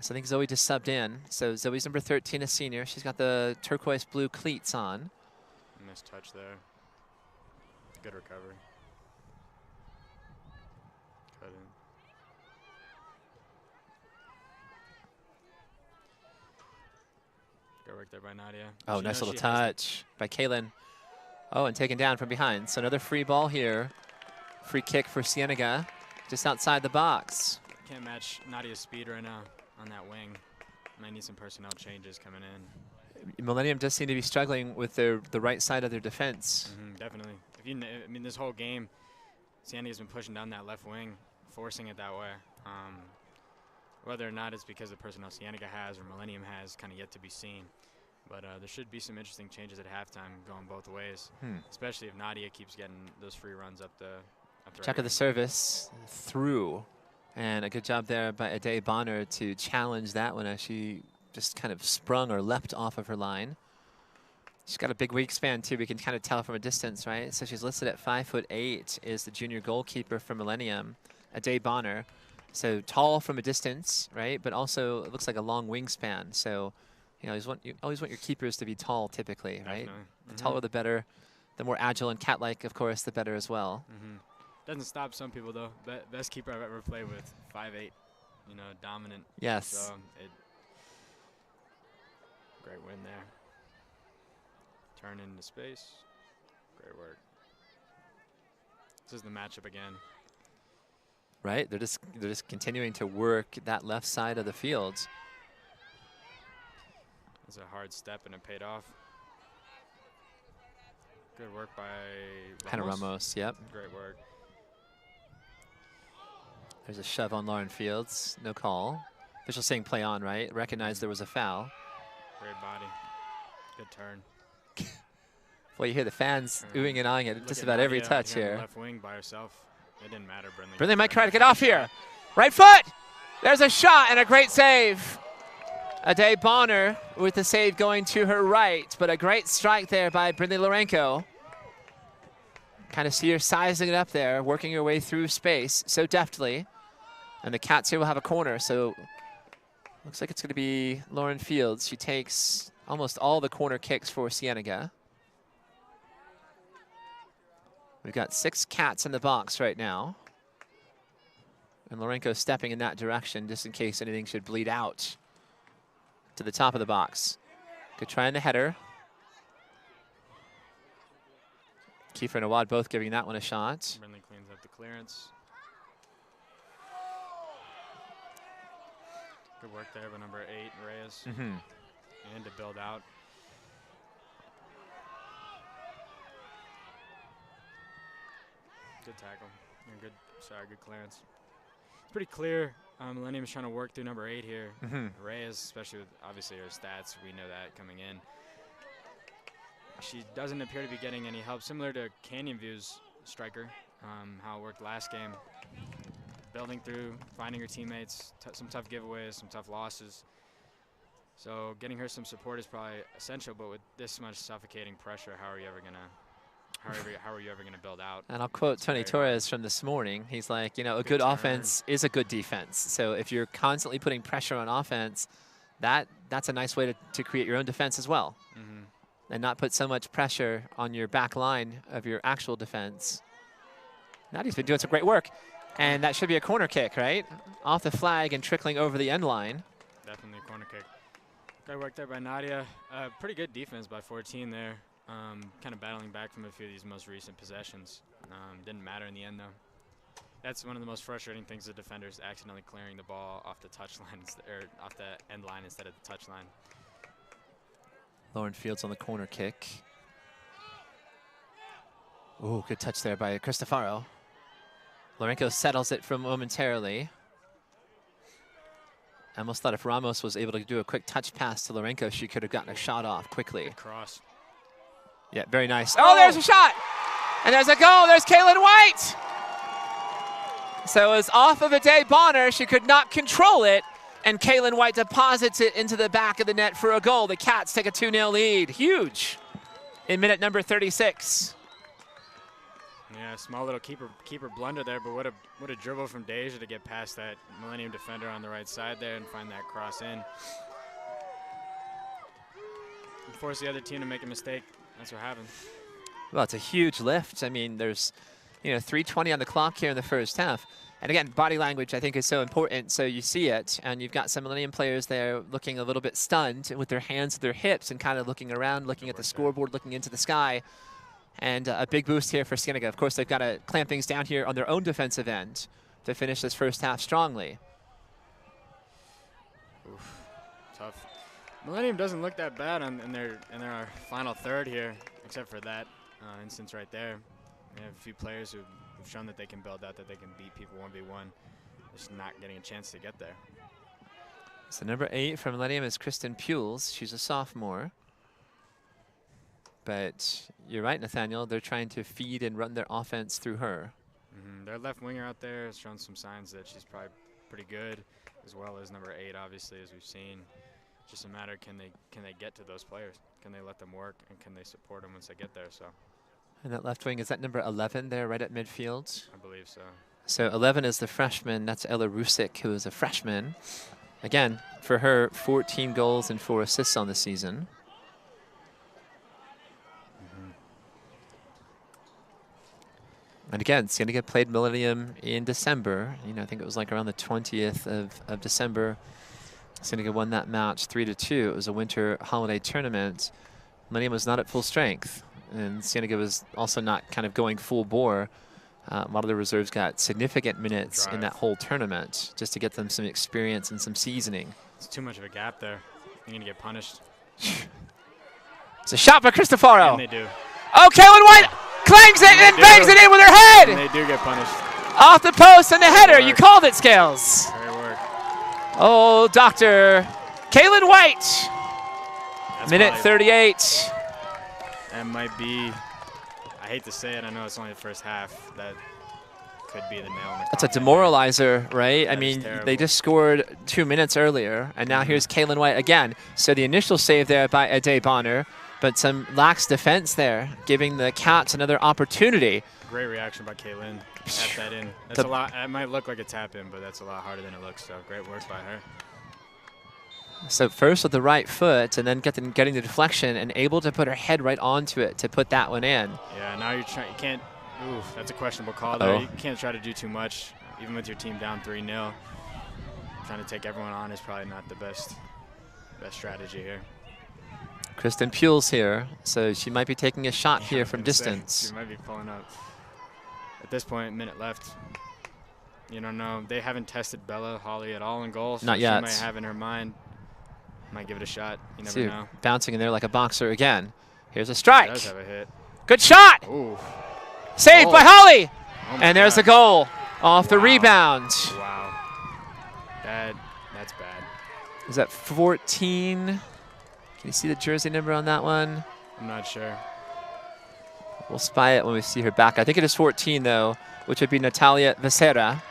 So I think Zoe just subbed in. So Zoe's number 13, a senior. She's got the turquoise blue cleats on. Nice touch there. Good recovery. Cut in. Good work there by Nadia. Oh, nice little touch by Kaylin. Oh, and taken down from behind. So another free ball here. Free kick for Cienega, just outside the box. Can't match Nadia's speed right now on that wing. Might need some personnel changes coming in. Millennium does seem to be struggling with the right side of their defense. Definitely. I mean, this whole game, Cienega's been pushing down that left wing, forcing it that way. Whether or not it's because of the personnel Cienega has or Millennium has, kind of yet to be seen. But there should be some interesting changes at halftime going both ways, especially if Nadia keeps getting those free runs up the Check of the service through. And a good job there by Ade Bonner to challenge that one as she just kind of sprung or leapt off of her line. She's got a big wingspan too. We can kind of tell from a distance, right? So she's listed at 5'8", is the junior goalkeeper for Millennium, Ade Bonner. So tall from a distance, right? But also it looks like a long wingspan. So you know, you always want your keepers to be tall typically, right? The taller the better. The more agile and cat-like, of course, the better as well. Doesn't stop some people though. Best keeper I've ever played with, 5'8", you know, dominant. Yes. So great win there. Turn into space. Great work. This is the matchup again. Right, they're just continuing to work that left side of the field. It's a hard step and it paid off. Good work by Hannah Ramos, yep. Great work. There's a shove on Lauren Fields, no call. Official saying play on, right? Recognized there was a foul. Great body. Good turn. Well, you hear the fans oohing and ahhing at just about every touch here. Left wing by herself. It didn't matter, Brindley. Brindley might try to get off here. Right foot! There's a shot and a great save. Ade Bonner with the save going to her right, but a great strike there by Brindley Lorenko. Kind of see her sizing it up there, working her way through space so deftly. And the Cats here will have a corner, so looks like it's going to be Lauren Fields. She takes almost all the corner kicks for Cienega. We've got 6 Cats in the box right now. And Lourenco stepping in that direction just in case anything should bleed out to the top of the box. Good try in the header. Kiefer and Awad both giving that one a shot. Brindley cleans up the clearance. Good work there by number 8, Reyes. And to build out. Good tackle. And good clearance. It's pretty clear. Millennium is trying to work through number 8 here. Reyes, especially with obviously her stats, we know that coming in. She doesn't appear to be getting any help, similar to Canyon View's striker, how it worked last game. Building through, finding her teammates, some tough giveaways, some tough losses. So getting her some support is probably essential, but with this much suffocating pressure, how are you ever gonna build out? And I'll quote Tony Torres from this morning. He's like, you know, a good offense is a good defense. So if you're constantly putting pressure on offense, that's a nice way to create your own defense as well. And not put so much pressure on your back line of your actual defense. Nadia's been doing some great work. And that should be a corner kick, right? Off the flag and trickling over the end line. Definitely a corner kick. Good work there by Nadia. Pretty good defense by 14 there. Kind of battling back from a few of these most recent possessions. Didn't matter in the end, though. That's one of the most frustrating things, the defenders accidentally clearing the ball off the touchline, or off the end line instead of the touchline. Lauren Fields on the corner kick. Ooh, good touch there by Cristofaro. Lourenco settles it from momentarily. I almost thought if Ramos was able to do a quick touch pass to Lourenco, she could have gotten a shot off quickly. Good cross. Yeah, very nice. Oh, there's a shot! And there's a goal. There's Kaylin White! So it was off of Ade Bonner. She could not control it. And Kaylin White deposits it into the back of the net for a goal. The Cats take a 2-0 lead. Huge in minute number 36. Yeah, small little keeper blunder there, but what a dribble from Deja to get past that Millennium defender on the right side there and find that cross in. And force the other team to make a mistake. That's what happened. Well, it's a huge lift. I mean, there's 3:20 on the clock here in the first half. And again, body language, I think, is so important. So you see it, and you've got some Millennium players there looking a little bit stunned with their hands at their hips and kind of looking around, looking at the scoreboard, looking into the sky. And a big boost here for Cienega. Of course, they've got to clamp things down here on their own defensive end to finish this first half strongly. Oof, tough. Millennium doesn't look that bad in their final third here, except for that instance right there. They have a few players who've shown that they can build out, that they can beat people 1v1. Just not getting a chance to get there. So number 8 from Millennium is Kristen Pules. She's a sophomore. But you're right, Nathaniel. They're trying to feed and run their offense through her. Their left winger out there has shown some signs that she's probably pretty good, as well as number 8, obviously, as we've seen. Just a matter, can they get to those players? Can they let them work, and can they support them once they get there? So. And that left wing, is that number 11 there right at midfield? I believe so. So 11 is the freshman. That's Ella Rusick, who is a freshman. Again, for her, 14 goals and 4 assists on the season. And again, Cienega played Millennium in December. I think it was like around the 20th of December. Cienega won that match 3-2. It was a winter holiday tournament. Millennium was not at full strength. And Cienega was also not kind of going full bore. A lot of the reserves got significant minutes in that whole tournament just to get them some experience and some seasoning. It's too much of a gap there. You're going to get punished. It's a shot by Cristofaro. And they do. Oh, Kaylin White clangs it and bangs it in with her head. And they do get punished. Off the post and the header. You called it, Scales. Great work. Oh, Dr. Kaylin White. That's minute 38. That might be, I hate to say it, I know it's only the first half. That could be the nail in the coffin. That's a demoralizer, right? That I mean, terrible. they just scored 2 minutes earlier, and now here's Kaylin White again. So the initial save there by Ade Bonner, but some lax defense there, giving the Cats another opportunity. great reaction by Kaylin. Tap that in. That's a lot. It might look like a tap in, but that's a lot harder than it looks. So great work by her. So first with the right foot, and then getting the deflection, and able to put her head right onto it to put that one in. Yeah, now you can't. Oof, that's a questionable call there. You can't try to do too much, even with your team down 3-0. Trying to take everyone on is probably not the best strategy here. Kristen Pules here, so she might be taking a shot here from distance. She might be pulling up. At this point, minute left. You don't know. They haven't tested Bella Holly at all in goal. So Not yet. She might have in her mind. Might give it a shot. You never know. Bouncing in there like a boxer again. Here's a strike. She does have a hit. Good shot. Ooh. Saved by Holly. Oh and there's the goal off the rebound. Wow. That's bad. Is that 14? Can you see the jersey number on that one? I'm not sure. We'll spy it when we see her back. I think it is 14, though, which would be Natalia Becerra.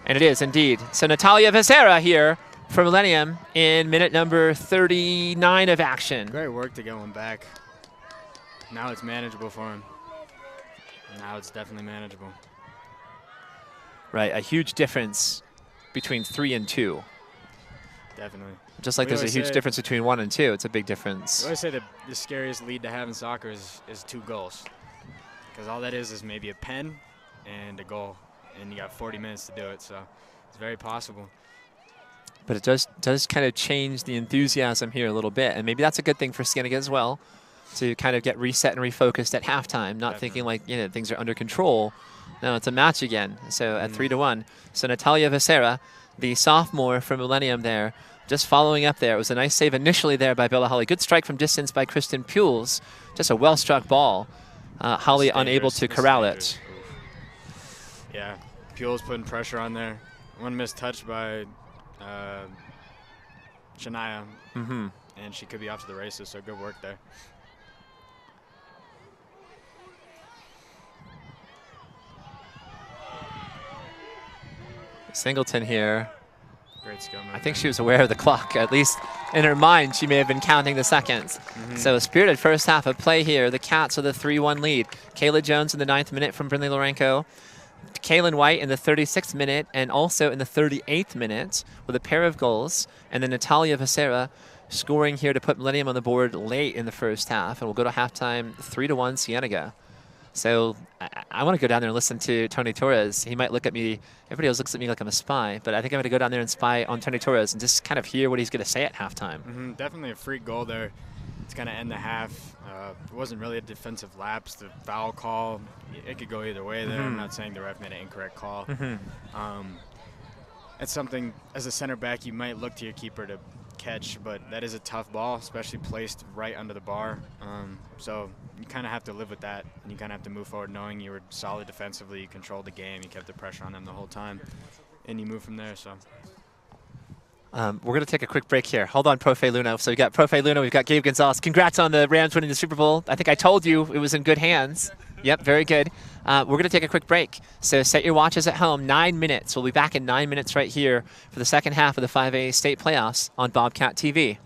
And it is, indeed. So Natalia Becerra here for Millennium in minute number 39 of action. Great work to get one back. Now it's manageable for him. Now it's definitely manageable. Right, a huge difference between 3 and 2. Definitely. Just like there's a huge difference between 1 and 2, it's a big difference. I always say that the scariest lead to have in soccer is 2 goals. Because all that is maybe a pen and a goal. And you got 40 minutes to do it, so it's very possible. But it does kind of change the enthusiasm here a little bit. And maybe that's a good thing for Cienega as well, to kind of get reset and refocused at halftime, not thinking like, things are under control. No, it's a match again. So at 3-1. So Natalia Becerra, the sophomore from Millennium there, just following up there. It was a nice save initially there by Bella Holly. Good strike from distance by Kristen Pules. Just a well-struck ball. Holly unable to corral it. Yeah, Pules putting pressure on there. One missed touch by Shania, and she could be off to the races, so good work there. Singleton here. Great skill move. I think she was aware of the clock. At least in her mind, she may have been counting the seconds. So a spirited first half of play here. The Cats with a 3-1 lead. Kayla Jones in the 9th minute from Brindley Lorenco. Kaylin White in the 36th minute and also in the 38th minute with a pair of goals. And then Natalia Becerra scoring here to put Millennium on the board late in the first half. And we'll go to halftime 3-1 Cienega. So I want to go down there and listen to Tony Torres. He might look at me. Everybody else looks at me like I'm a spy. But I think I'm going to go down there and spy on Tony Torres and just kind of hear what he's going to say at halftime. Definitely a freak goal there. It's going to end the half. It wasn't really a defensive lapse. The foul call, it could go either way there. I'm not saying the ref made an incorrect call. It's something, as a center back, you might look to your keeper to catch, but that is a tough ball, especially placed right under the bar. So you kind of have to live with that, and you kind of have to move forward knowing you were solid defensively, you controlled the game, you kept the pressure on them the whole time, and you move from there. So. We're going to take a quick break here. Hold on, Profe Luna. So we've got Profe Luna, we've got Gabe Gonzalez. Congrats on the Rams winning the Super Bowl. I think I told you it was in good hands. Yep, very good. We're going to take a quick break. So set your watches at home. 9 minutes. We'll be back in 9 minutes right here for the second half of the 5A state playoffs on Bobcat TV.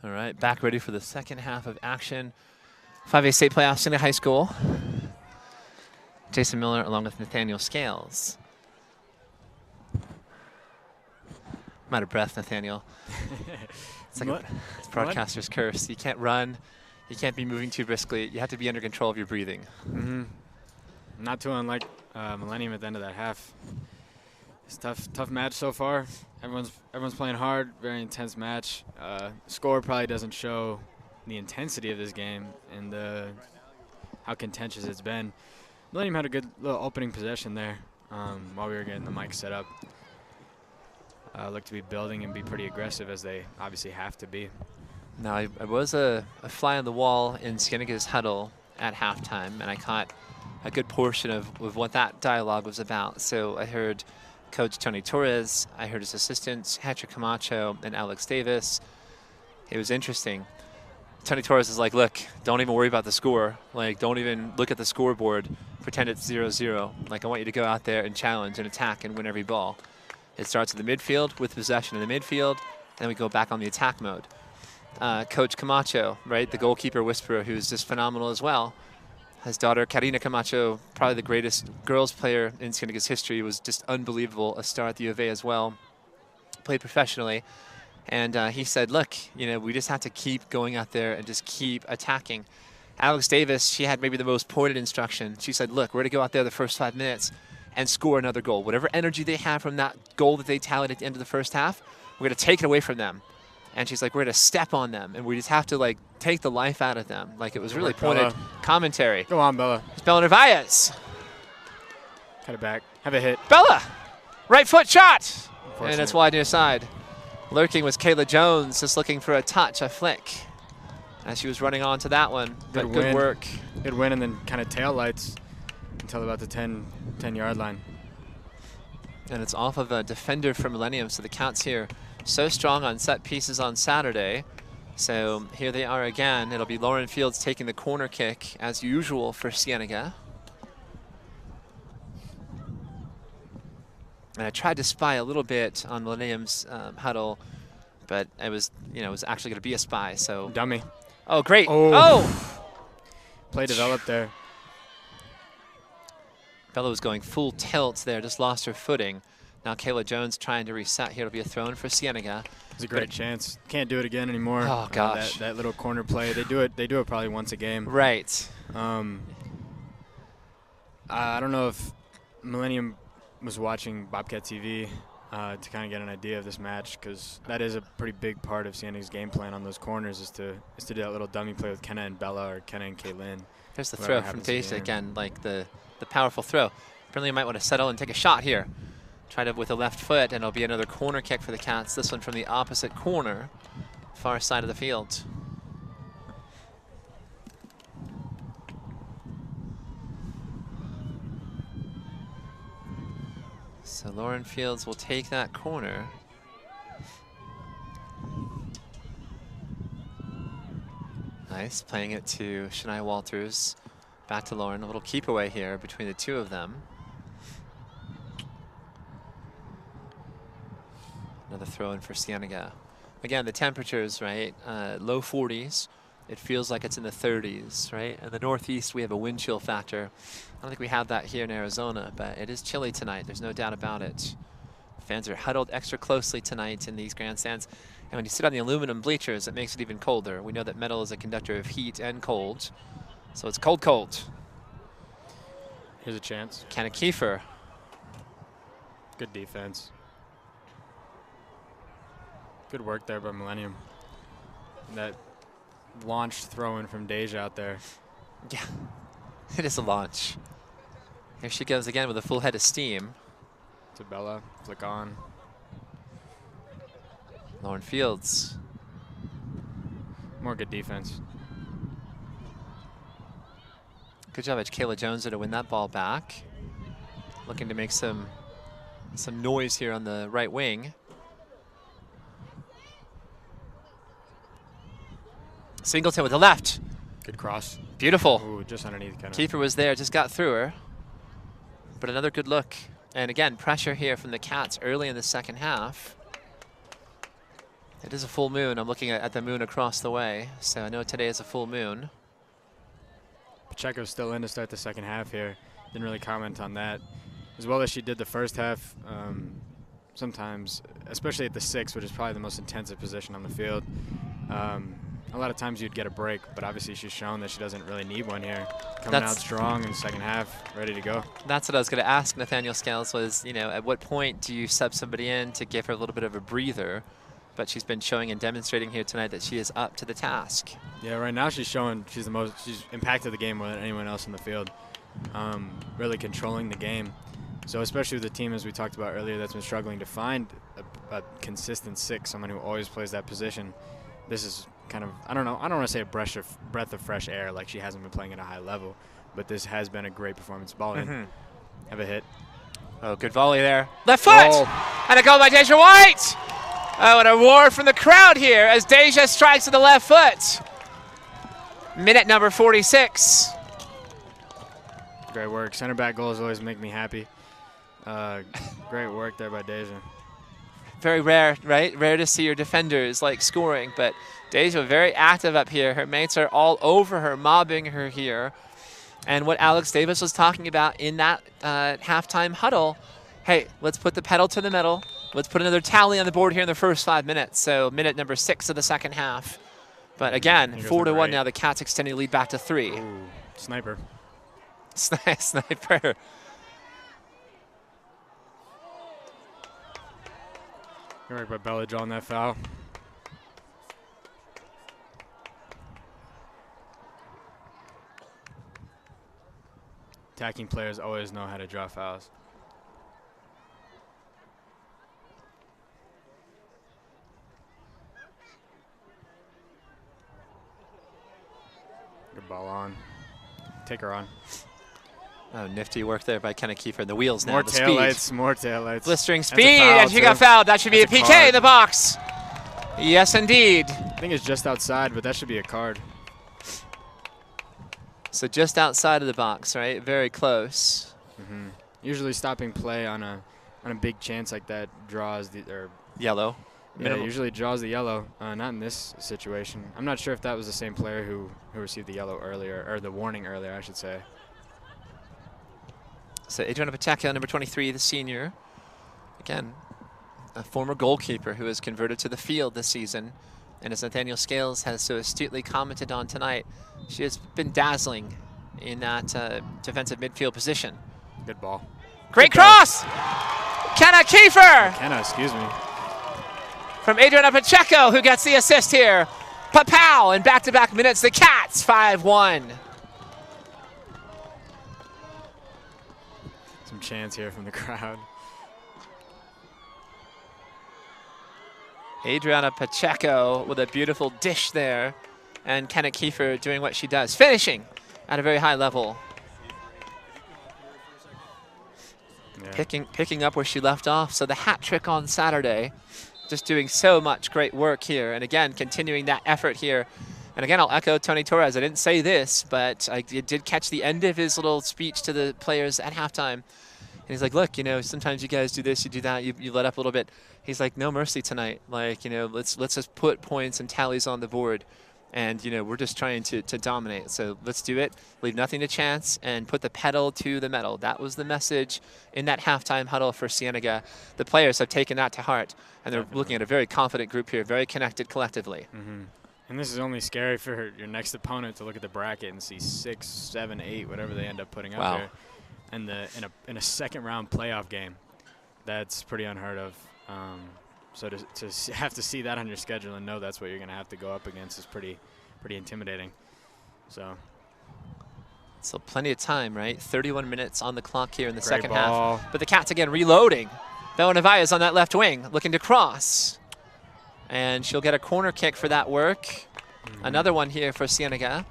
All right, back ready for the second half of action. 5A state playoffs in high school. Jason Miller along with Nathaniel Scales. I'm out of breath, Nathaniel. It's like it's broadcaster's curse. You can't run. You can't be moving too briskly. You have to be under control of your breathing. Mm-hmm. Not too unlike Millennium at the end of that half. It's tough match so far. Everyone's playing hard. Very intense match. Score probably doesn't show the intensity of this game and how contentious it's been. Millennium had a good little opening possession there while we were getting the mic set up. Looked to be building and be pretty aggressive, as they obviously have to be. Now, I was a fly on the wall in Cienega's huddle at halftime, and I caught a good portion of what that dialogue was about. So I heard Coach Tony Torres, I heard his assistants, Hatcher Camacho and Alex Davis. It was interesting. Tony Torres is like, look, don't even worry about the score. Like, don't even look at the scoreboard. Pretend it's 0-0. Like, I want you to go out there and challenge and attack and win every ball. It starts in the midfield with possession in the midfield, and then we go back on the attack mode. Coach Camacho, right, the goalkeeper whisperer, who's just phenomenal as well. His daughter, Karina Camacho, probably the greatest girls player in Cienega's history, was just unbelievable. A star at the U of A as well. Played professionally. And he said, look, you know, we just have to keep going out there and just keep attacking. Alex Davis, she had maybe the most pointed instruction. She said, look, we're going to go out there the first 5 minutes and score another goal. Whatever energy they have from that goal that they tallied at the end of the first half, we're going to take it away from them. And she's like, we're going to step on them, and we just have to, like, take the life out of them. Like, it was really pointed commentary. Go on, Bella. It's Bella Narvaez. Cut it back. Have a hit. Bella! Right foot shot! And it's wide near side. Lurking was Kayla Jones, just looking for a touch, a flick. As she was running on to that one, but good work. Good win, and then kind of tail lights until about the 10-yard line. And it's off of a defender from Millennium, so the Cats here so strong on set pieces on Saturday. So here they are again. It'll be Lauren Fields taking the corner kick as usual for Cienega. And I tried to spy a little bit on Millennium's huddle, but it was, you know, it was actually going to be a spy. So dummy. Oh, great. Oh. Play developed there. Bella was going full tilt there, just lost her footing. Now Kayla Jones trying to reset here. It'll be a throw in for Cienega. It's a great chance. Can't do it again anymore. Oh gosh. That little corner play. They do it probably once a game. Right. I don't know if Millennium was watching Bobcat TV to kind of get an idea of this match, because that is a pretty big part of Cienega's game plan on those corners, is to do that little dummy play with Kenna and Bella, or Kenna and Kaylin. There's the throw from Deja again, like the powerful throw. Apparently you might want to settle and take a shot here. Try to with a left foot, and it'll be another corner kick for the Cats. This one from the opposite corner, far side of the field. So Lauren Fields will take that corner. Nice, playing it to Shania Walters. Back to Lauren, a little keep away here between the two of them. Another throw in for Cienega. Again, the temperatures, right? Low 40s. It feels like it's in the 30s, right? In the Northeast, we have a wind chill factor. I don't think we have that here in Arizona, but it is chilly tonight. There's no doubt about it. Fans are huddled extra closely tonight in these grandstands. And when you sit on the aluminum bleachers, it makes it even colder. We know that metal is a conductor of heat and cold. So it's cold, cold. Here's a chance. Kenna Kiefer. Good defense. Good work there by Millennium. That launched throw-in from Deja out there. Yeah, it is a launch. Here she goes again with a full head of steam. To Bella, flick on. Lauren Fields. More good defense. Good job at Kayla Jones to win that ball back. Looking to make some noise here on the right wing. Singleton with the left. Good cross. Beautiful. Ooh, just underneath kind of. Kiefer was there, just got through her. But another good look. And again, pressure here from the Cats early in the second half. It is a full moon. I'm looking at the moon across the way, so I know today is a full moon. Pacheco's still in to start the second half here. Didn't really comment on that. As well as she did the first half, sometimes, especially at the 6, which is probably the most intensive position on the field. A lot of times you'd get a break, but obviously she's shown that she doesn't really need one here. Coming out strong in the second half, ready to go. That's what I was going to ask Nathaniel Scales was, you know, at what point do you sub somebody in to give her a little bit of a breather? But she's been showing and demonstrating here tonight that she is up to the task. Yeah, right now she's showing she's impacted the game more than anyone else in the field. Really controlling the game. So especially with the team, as we talked about earlier, that's been struggling to find a consistent 6, someone who always plays that position. This is kind of, I don't want to say a breath of fresh air, like she hasn't been playing at a high level, but this has been a great performance. Ball in. Have a hit. Oh, good volley there. Left foot! Oh. And a goal by Deja White! Oh, and a roar from the crowd here as Deja strikes with the left foot. Minute number 46. Great work. Center back goals always make me happy. Great work there by Deja. Very rare, right? Rare to see your defenders like scoring, but Deja very active up here. Her mates are all over her, mobbing her here. And what Alex Davis was talking about in that halftime huddle, hey, let's put the pedal to the metal. Let's put another tally on the board here in the first 5 minutes. So minute number 6 of the second half. But again, 4-1 now. The Cats extending the lead back to 3. Ooh, sniper. Sniper. Good work by Bella drawing that foul. Attacking players always know how to draw fouls. Good ball on. Take her on. Oh, nifty work there by Kenna Kiefer. The wheels now. More the taillights, speed. more taillights. Blistering speed, and she got fouled. That should be a PK in the box. Yes, indeed. I think it's just outside, but that should be a card. So just outside of the box, right? Very close. Usually stopping play on a big chance like that draws the yellow. Yeah, usually draws the yellow. Not in this situation. I'm not sure if that was the same player who received the yellow earlier, or the warning earlier, I should say. So Adriana Pacheco, number 23, the senior. Again, a former goalkeeper who has converted to the field this season. And as Nathaniel Scales has so astutely commented on tonight, she has been dazzling in that defensive midfield position. Good ball. Great cross! Kenna Kiefer! Kenna, excuse me. From Adriana Pacheco, who gets the assist here. Pa-pow! In back-to-back minutes, the Cats 5-1. Some chants here from the crowd. Adriana Pacheco with a beautiful dish there. And Kenna Kiefer doing what she does, finishing at a very high level. Yeah. Picking up where she left off. So the hat trick on Saturday, just doing so much great work here. And again, continuing that effort here. And again, I'll echo Tony Torres. I didn't say this, but I did catch the end of his little speech to the players at halftime. And he's like, look, you know, sometimes you guys do this, you do that, you let up a little bit. He's like, no mercy tonight. Like, you know, let's just put points and tallies on the board. And, you know, we're just trying to dominate. So let's do it. Leave nothing to chance and put the pedal to the metal. That was the message in that halftime huddle for Cienega. The players have taken that to heart. And they're looking at a very confident group here, very connected collectively. And this is only scary for your next opponent to look at the bracket and see 6, 7, 8, whatever they end up putting up here. And in a second round playoff game, that's pretty unheard of. So to have to see that on your schedule and know that's what you're going to have to go up against is pretty intimidating. So plenty of time, right? 31 minutes on the clock here in the second ball. half. But the Cats again reloading. Bella Nevaez on that left wing, looking to cross. And she'll get a corner kick for that work. Another one here for Cienega.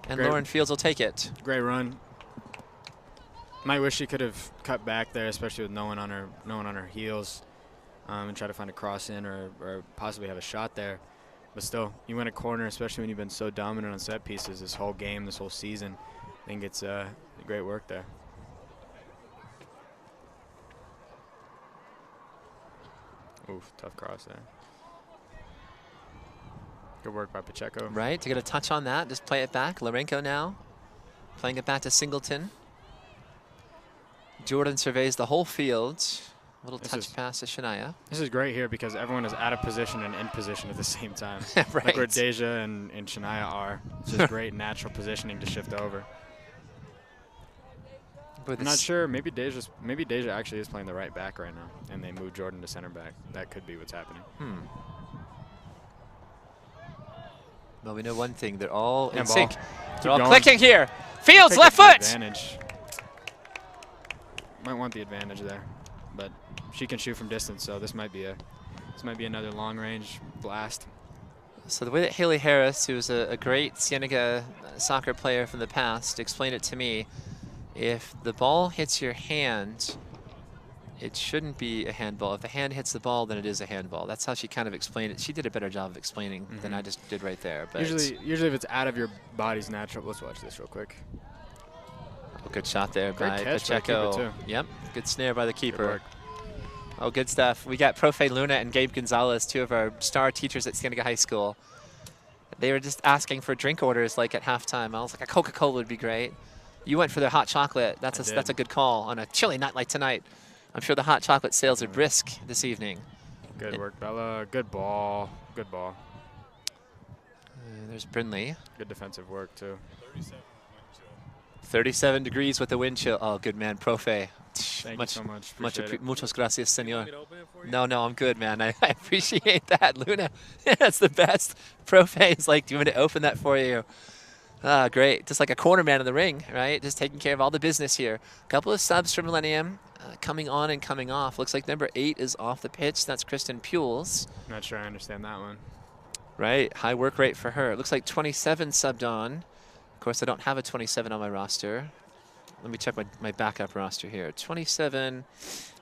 And Lauren Fields will take it. Great run. Might wish she could have cut back there, especially with no one on her heels. And try to find a cross in or possibly have a shot there. But still, you win a corner, especially when you've been so dominant on set pieces this whole game, this whole season. I think it's great work there. Oof, tough cross there. Good work by Pacheco. Right, to get a touch on that. Just play it back. Lourenco now playing it back to Singleton. Jordan surveys the whole field. Little touch pass to Shania. This is great here because everyone is out of position and in position at the same time. Right. Like where Deja and Shania are. It's just great natural positioning to shift over. I'm not sure. Maybe Deja actually is playing the right back right now, and they move Jordan to center back. That could be what's happening. Well, we know one thing. They're all in ball. sync. They're all going. clicking here. Fields, left foot! Advantage. Might want the advantage there, but she can shoot from distance, so this might be another long-range blast. So the way that Haley Harris, who is a great Cienega soccer player from the past, explained it to me, if the ball hits your hand, it shouldn't be a handball. If the hand hits the ball, then it is a handball. That's how she kind of explained it. She did a better job of explaining than I just did right there. But usually if it's out of your body's natural. Let's watch this real quick. Oh, good shot there by catch by the Pacheco. keeper, too. Yep, good snare by the keeper. Good work. Oh, good stuff. We got Profe Luna and Gabe Gonzalez, two of our star teachers at Cienega High School. They were just asking for drink orders like at halftime. I was like, a Coca-Cola would be great. You went for the hot chocolate. That's a good call on a chilly night like tonight. I'm sure the hot chocolate sales are brisk this evening. Good work, Bella. Good ball. Good ball. There's Brindley. Good defensive work, too. 37 degrees with the wind chill. Oh, good man, Profe. Thank you so much. Muchas gracias, senor. No, I'm good, man. I appreciate that, Luna. That's the best. Profe is like, do you want me to open that for you? Ah, great. Just like a corner man in the ring, right? Just taking care of all the business here. A couple of subs for Millennium coming on and coming off. Looks like number 8 is off the pitch. That's Kristen Pules. Not sure I understand that one. Right. High work rate for her. It looks like 27 subbed on. Of course, I don't have a 27 on my roster. Let me check my backup roster here. 27,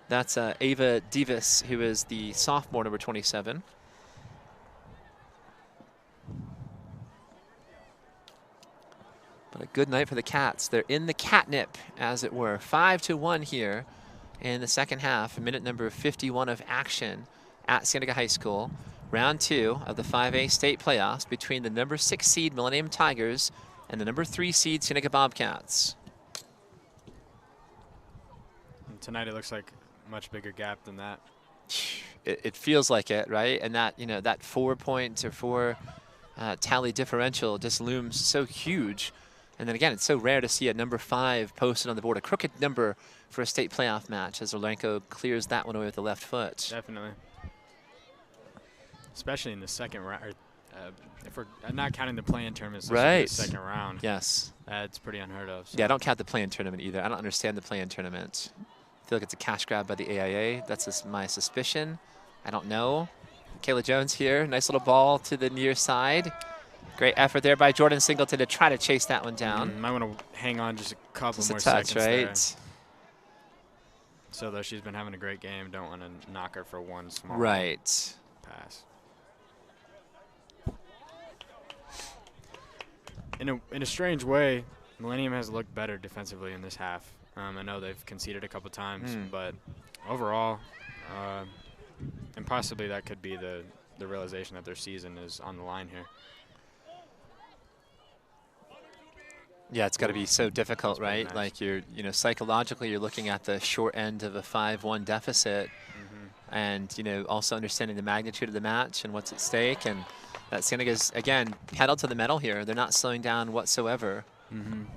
that's Ava Davis, who is the sophomore, number 27. But a good night for the Cats. They're in the catnip, as it were. 5-1 here in the second half, minute number 51 of action at Cienega High School. Round 2 of the 5A state playoffs between the number 6 seed Millennium Tigers and the number 3 seed Cienega Bobcats. And tonight it looks like a much bigger gap than that. It feels like it, right? And that, you know, that 4 point or 4 tally differential just looms so huge. And then again, it's so rare to see a number 5 posted on the board, a crooked number for a state playoff match, as Orlenko clears that one away with the left foot. Definitely. Especially in the second round. If we're not counting the play-in tournament, right. The second round. Yes. That's pretty unheard of. So. Yeah, I don't count the play-in tournament either. I don't understand the play-in tournament. I feel like it's a cash grab by the AIA. That's just my suspicion. I don't know. Kayla Jones here. Nice little ball to the near side. Great effort there by Jordan Singleton to try to chase that one down. Might want to hang on just a couple just more a touch, seconds right? there. So though she's been having a great game, don't want to knock her for one small pass. In a strange way, Millennium has looked better defensively in this half. I know they've conceded a couple times, but overall, and possibly that could be the realization that their season is on the line here. Yeah, it's got to be so difficult, right? Nice. Like you know, psychologically, you're looking at the short end of a 5-1 deficit, and you know, also understanding the magnitude of the match and what's at stake, and that Cienega's again pedal to the metal here. They're not slowing down whatsoever.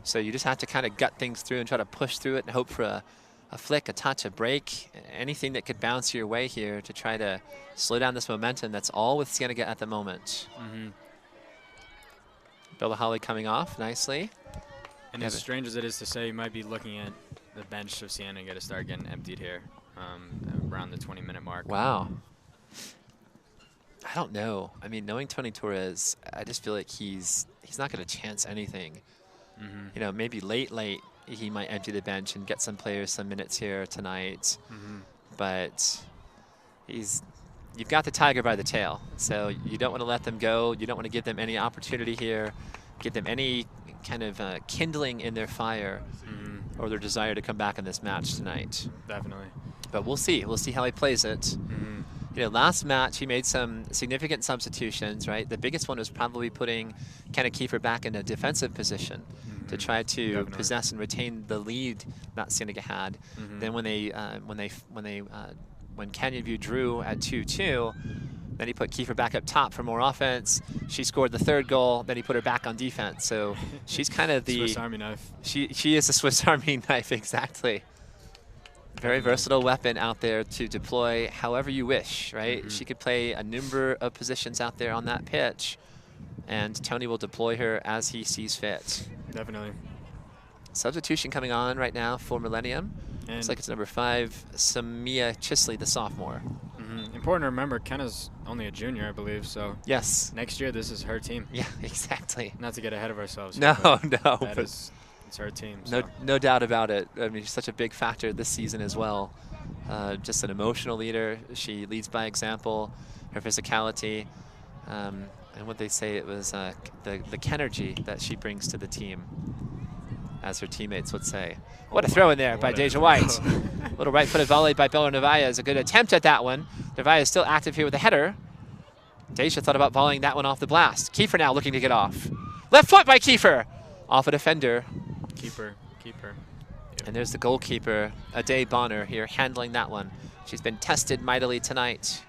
So you just have to kind of gut things through and try to push through it and hope for a flick, a touch, a break, anything that could bounce your way here to try to slow down this momentum. That's all with Cienega at the moment. Bella Holly coming off nicely. And as strange as it is to say, you might be looking at the bench of Cienega to start getting emptied here around the 20-minute mark. Wow. I don't know. I mean, knowing Tony Torres, I just feel like he's not going to chance anything. You know, maybe late, he might empty the bench and get some players some minutes here tonight. But you've got the tiger by the tail. So you don't want to let them go. You don't want to give them any opportunity here, give them any kind of kindling in their fire or their desire to come back in this match tonight. Definitely. But we'll see. We'll see how he plays it. You know, last match he made some significant substitutions, right? The biggest one was probably putting Kenna Kiefer back in a defensive position to try to possess and retain the lead that Cienega had. Then when Canyon View drew at 2-2, then he put Kiefer back up top for more offense. She scored the 3rd goal. Then he put her back on defense. So she's kind of the Swiss Army knife. She is a Swiss Army knife, exactly. Very versatile weapon out there to deploy however you wish, right? She could play a number of positions out there on that pitch, and Tony will deploy her as he sees fit. Definitely. Substitution coming on right now for Millennium. And looks like it's number 5, Samia Chisley, the sophomore. Important to remember, Kenna's only a junior, I believe, so yes, next year this is her team. Yeah, exactly. Not to get ahead of ourselves. No, no. It's her team. So. No doubt about it. I mean, she's such a big factor this season as well. Just an emotional leader. She leads by example, her physicality, and what they say, it was the Kenergy that she brings to the team, as her teammates would say. What a throw in there by Deja White. Little right-footed volley by Bella Narvaez. A good attempt at that one. Narvaez still active here with a header. Deja thought about volleying that one off the blast. Kiefer now looking to get off. Left foot by Kiefer. Off a defender. Keeper. And there's the goalkeeper, Ade Bonner, here handling that one. She's been tested mightily tonight.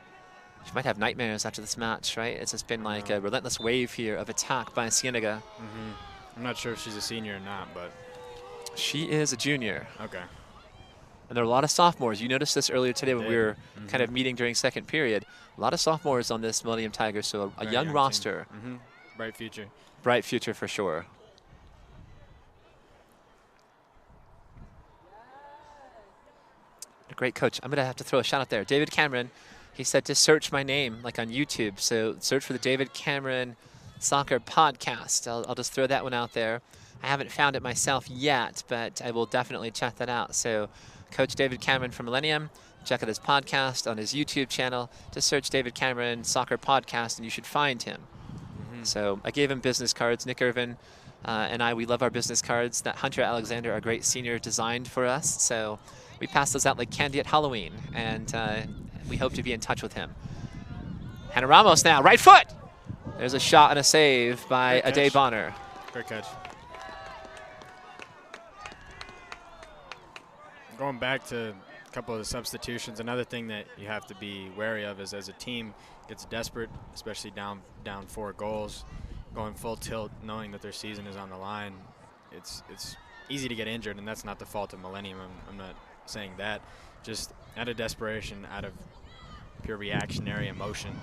She might have nightmares after this match, right? It's just been like a relentless wave here of attack by Cienega. I'm not sure if she's a senior or not, but... She is a junior. Okay. And there are a lot of sophomores. You noticed this earlier today when we were kind of meeting during second period. A lot of sophomores on this Millennium Tigers, so a young roster. Bright future. Bright future for sure. A great coach. I'm going to have to throw a shout out there. David Cameron, he said to search my name, like on YouTube. So search for the David Cameron Soccer Podcast. I'll just throw that one out there. I haven't found it myself yet, but I will definitely check that out. So Coach David Cameron from Millennium, check out his podcast on his YouTube channel. Just search David Cameron Soccer Podcast and you should find him. So I gave him business cards. Nick Irvin and we love our business cards that Hunter Alexander, our great senior, designed for us. So we pass those out like candy at Halloween, and we hope to be in touch with him. Hannah Ramos now, right foot! There's a shot and a save by Ade Bonner. Great catch. Going back to a couple of the substitutions, another thing that you have to be wary of is as a team gets desperate, especially down 4 goals, going full tilt, knowing that their season is on the line, it's easy to get injured, and that's not the fault of Millennium. I'm not saying that. Just out of desperation, out of pure reactionary emotion,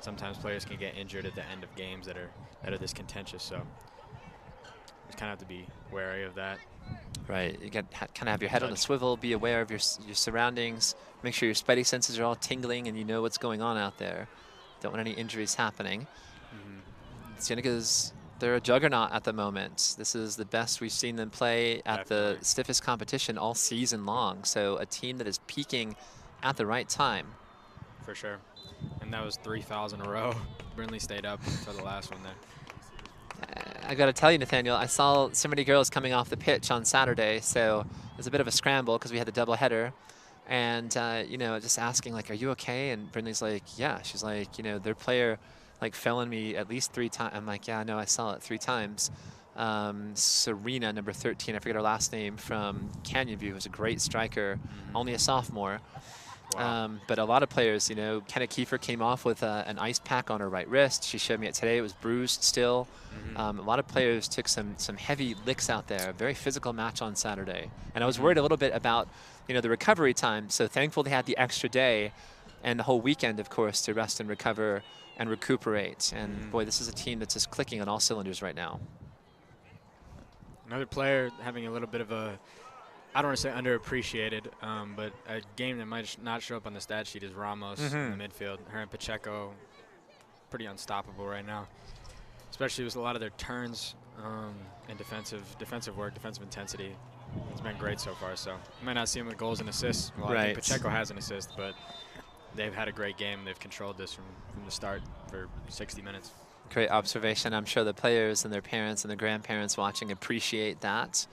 sometimes players can get injured at the end of games that are this contentious. So you kind of have to be wary of that. Right, you got kind of have your head on a swivel, be aware of your surroundings, make sure your spidey senses are all tingling and you know what's going on out there. Don't want any injuries happening. Cienega's, they're a juggernaut at the moment. This is the best we've seen them play at the stiffest competition all season long. So a team that is peaking at the right time. For sure. And that was 3 fouls in a row. Brinley stayed up for the last one there. I got to tell you, Nathaniel, I saw so many girls coming off the pitch on Saturday, so it was a bit of a scramble because we had the doubleheader. And, you know, just asking, like, are you okay? And Brinley's like, yeah. She's like, you know, their player, like, fell on me at least 3 times. I'm like, yeah, no, I saw it 3 times. Serena, number 13, I forget her last name, from Canyon View, was a great striker, only a sophomore. Wow. But a lot of players, you know, Kenna Kiefer came off with an ice pack on her right wrist. She showed me it today. It was bruised still. A lot of players took some heavy licks out there. A very physical match on Saturday. And I was worried a little bit about, you know, the recovery time. So thankful they had the extra day and the whole weekend, of course, to rest and recover and recuperate. And boy, this is a team that's just clicking on all cylinders right now. Another player having a little bit of a, I don't want to say underappreciated, but a game that might not show up on the stat sheet is Ramos in the midfield. Her and Pacheco, pretty unstoppable right now, especially with a lot of their turns and defensive work, defensive intensity. It's been great so far. So you might not see them with goals and assists. Well, I think Pacheco has an assist, but they've had a great game. They've controlled this from the start for 60 minutes. Great observation. I'm sure the players and their parents and their grandparents watching appreciate that.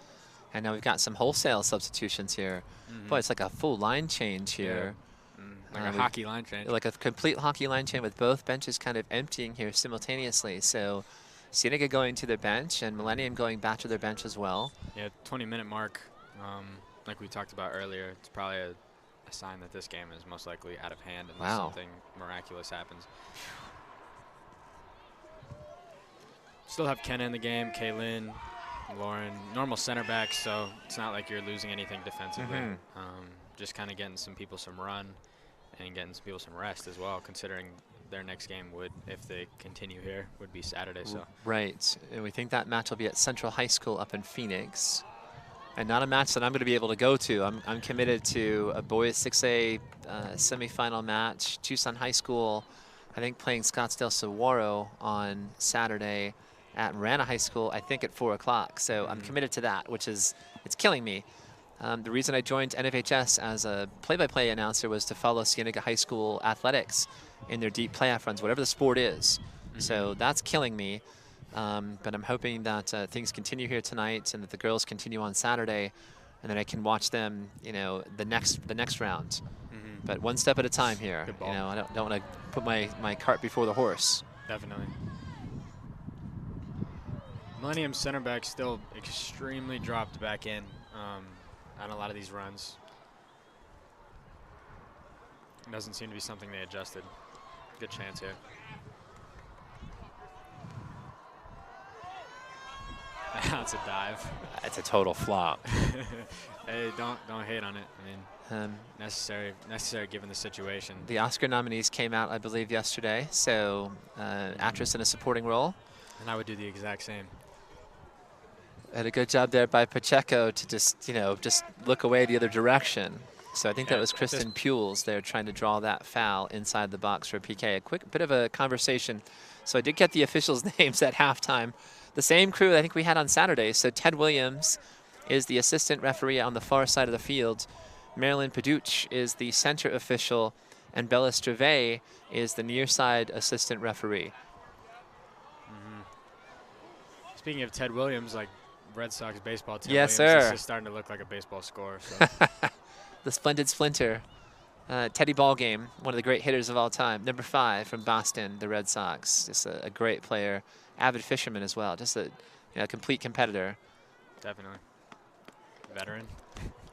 And now we've got some wholesale substitutions here. Boy, it's like a full line change here. Like a hockey line change. Like a complete hockey line change with both benches kind of emptying here simultaneously. So Cienega going to their bench and Millennium going back to their bench as well. Yeah, 20-minute mark. Like we talked about earlier, it's probably a sign that this game is most likely out of hand unless something miraculous happens. Still have Kenna in the game, Kaylin, Lauren, normal center backs, so it's not like you're losing anything defensively. Just kind of getting some people some run and getting some people some rest as well, considering their next game would, if they continue here, would be Saturday. So right, and we think that match will be at Central High School up in Phoenix, and not a match that I'm going to be able to go to. I'm committed to a boys 6A semifinal match, Tucson High School, I think playing Scottsdale Saguaro on Saturday at Marana High School, I think at 4 o'clock. So I'm committed to that, which is, it's killing me. The reason I joined NFHS as a play-by-play announcer was to follow Cienega High School athletics in their deep playoff runs, whatever the sport is. So that's killing me. But I'm hoping that things continue here tonight and that the girls continue on Saturday, and then I can watch them, you know, the next round. But one step at a time here. You know, I don't want to put my cart before the horse. Definitely. Millennium center back still extremely dropped back in on a lot of these runs. It doesn't seem to be something they adjusted. Good chance here. That's a dive. It's a total flop. Hey, don't hate on it. I mean, necessary given the situation. The Oscar nominees came out, I believe, yesterday. So, actress in a supporting role. And I would do the exact same. Had a good job there by Pacheco to just, you know, just look away the other direction. So I think that was Kristen Pules there trying to draw that foul inside the box for PK. A quick bit of a conversation. So I did get the officials' names at halftime. The same crew I think we had on Saturday. So Ted Williams is the assistant referee on the far side of the field. Marilyn Paduch is the center official. And Bella Streve is the near side assistant referee. Speaking of Ted Williams, like Red Sox baseball, Ted Yes, Williams sir. is starting to look like a baseball scorer. So. The splendid splinter. Teddy Ballgame, one of the great hitters of all time. Number 5 from Boston, the Red Sox. Just a great player. Avid fisherman as well. Just a complete competitor. Definitely. Veteran.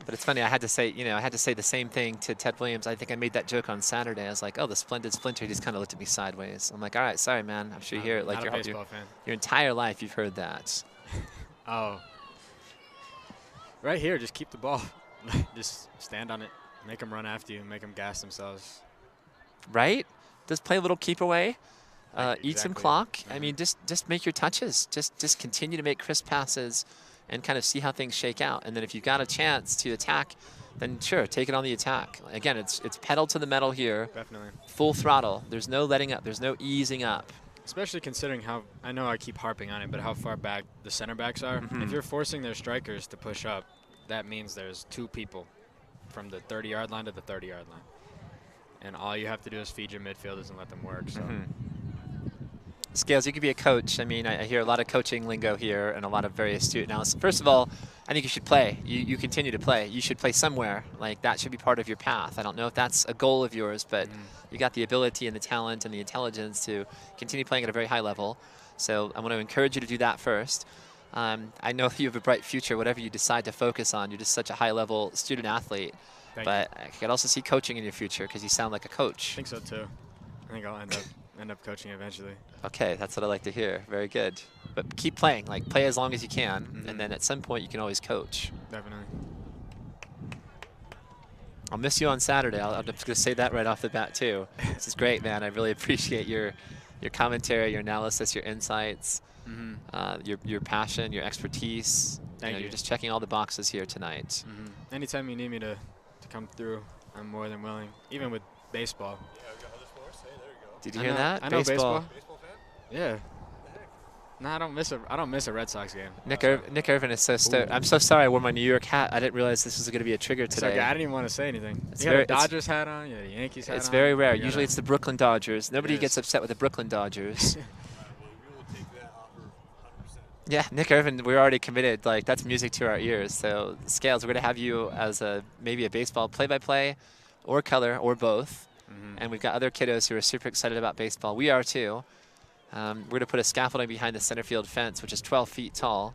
But it's funny, I had to say the same thing to Ted Williams. I think I made that joke on Saturday. I was like, oh, the splendid splinter. He just kind of looked at me sideways. I'm like, all right, sorry, man. I'm sure you hear it like your entire life you've heard that. Oh. Right here, just keep the ball. Just stand on it. Make them run after you. Make them gas themselves. Right? Just play a little keep away. Eat some clock. I mean, just make your touches. Just continue to make crisp passes and kind of see how things shake out. And then if you've got a chance to attack, then sure, take it on the attack. Again, it's pedal to the metal here. Definitely. Full throttle. There's no letting up. There's no easing up. Especially considering how, I know I keep harping on it, but how far back the center backs are. If you're forcing their strikers to push up, that means there's 2 people from the 30-yard line to the 30-yard line. And all you have to do is feed your midfielders and let them work. So. Scales, you could be a coach. I mean, I hear a lot of coaching lingo here and a lot of very astute analysis. First of all, I think you should play. You continue to play. You should play somewhere. Like, that should be part of your path. I don't know if that's a goal of yours, but you got the ability and the talent and the intelligence to continue playing at a very high level. So I want to encourage you to do that first. I know you have a bright future, whatever you decide to focus on. You're just such a high-level student athlete. But I could also see coaching in your future because you sound like a coach. I think so, too. I think I'll end up coaching eventually. Okay, that's what I like to hear. Very good. But keep playing. Like, play as long as you can, and then at some point you can always coach. Definitely. I'll miss you on Saturday. I'm just going to say that right off the bat, too. This is great, man. I really appreciate your commentary, your analysis, your insights, your passion, your expertise. Thank you. You're just checking all the boxes here tonight. Anytime you need me to come through, I'm more than willing, even with baseball. Did you hear that? I know baseball. Baseball fan? Yeah. No, I don't miss a Red Sox game. Nick Irvin is so stoked. I'm so sorry I wore my New York hat. I didn't realize this was going to be a trigger today. Okay, I didn't even want to say anything. You had a Dodgers hat on, you had a Yankees hat on. It's very rare. Usually it's the Brooklyn Dodgers. Nobody gets upset with the Brooklyn Dodgers. Yeah, Nick Irvin, we're already committed. Like, that's music to our ears. So, Scales, we're going to have you as maybe a baseball play-by-play or color or both. And we've got other kiddos who are super excited about baseball. We are too. We're going to put a scaffolding behind the center field fence, which is 12 feet tall.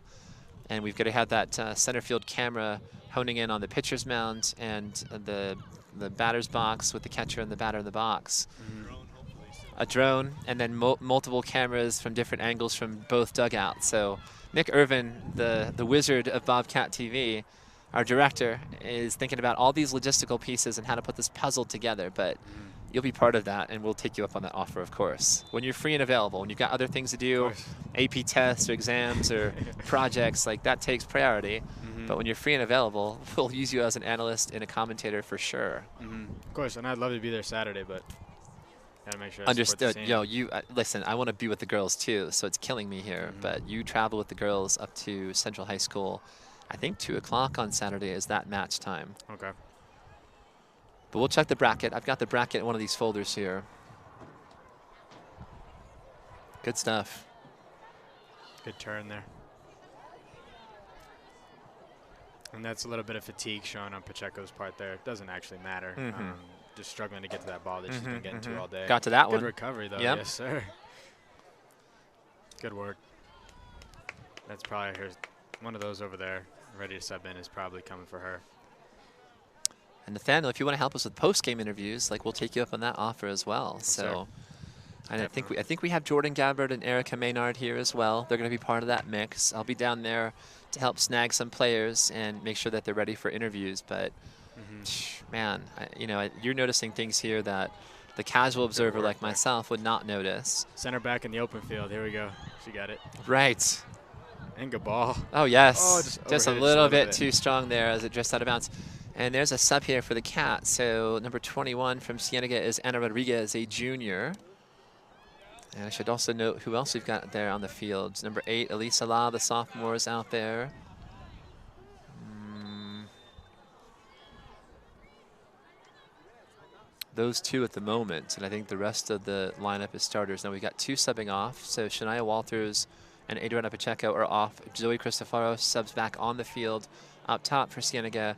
And we've got to have that center field camera honing in on the pitcher's mound and the batter's box with the catcher and the batter in the box. A drone, and then multiple cameras from different angles from both dugouts. So Nick Irvin, the wizard of Bobcat TV, our director, is thinking about all these logistical pieces and how to put this puzzle together. But you'll be part of that, and we'll take you up on that offer, of course. When you're free and available, when you've got other things to do, AP tests or exams or projects, like that takes priority. But when you're free and available, we'll use you as an analyst and a commentator for sure. Of course, and I'd love to be there Saturday, but gotta make sure I understood. Yo, you listen. I want to be with the girls too, so it's killing me here. But you travel with the girls up to Central High School. I think 2 o'clock on Saturday is that match time. Okay. But we'll check the bracket. I've got the bracket in one of these folders here. Good stuff. Good turn there. And that's a little bit of fatigue shown on Pacheco's part there. It doesn't actually matter. Just struggling to get to that ball that she's been getting to all day. Got to that one. Good recovery, though. Yep. Yes, sir. Good work. That's probably her. One of those over there, ready to sub in, is probably coming for her. And Nathaniel, if you want to help us with post-game interviews, like we'll take you up on that offer as well. Yes, so, and I think we have Jordan Gabbard and Erica Maynard here as well. They're going to be part of that mix. I'll be down there to help snag some players and make sure that they're ready for interviews. But man, you're noticing things here that the casual observer like myself would not notice. Center back in the open field. Here we go. She got it. Right. And good ball. Oh, yes. Oh, just a little bit too strong there as it drifts out of bounds. And there's a sub here for the Cat. So number 21 from Cienega is Ana Rodriguez, a junior. And I should also note who else we've got there on the field. Number 8, Elisa La, the sophomore, is out there. Those two at the moment, and I think the rest of the lineup is starters. Now we've got 2 subbing off. So Shania Walters and Adriana Pacheco are off. Zoe Cristofaro subs back on the field up top for Cienega.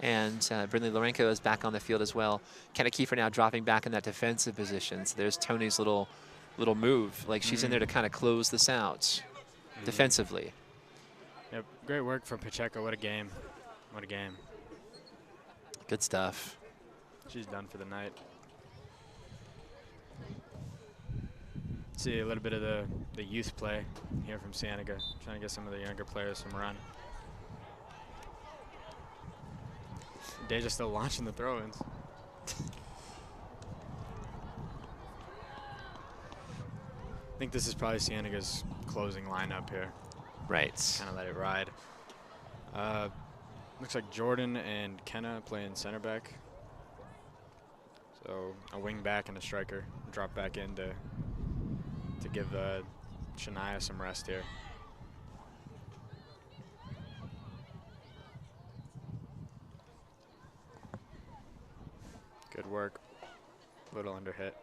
And Brindley Lorenko is back on the field as well. Kenna Kiefer now dropping back in that defensive position. So there's Tony's little move. Like she's in there to kind of close this out defensively. Yep, great work from Pacheco. What a game. What a game. Good stuff. She's done for the night. See a little bit of the youth play here from Cienega. Trying to get some of the younger players some run. Deja's still launching the throw-ins. I think this is probably Cienega's closing lineup here. Right. Kind of let it ride. Looks like Jordan and Kenna playing center back. So a wing back and a striker drop back in to give Shania some rest here. Good work. Little under hit.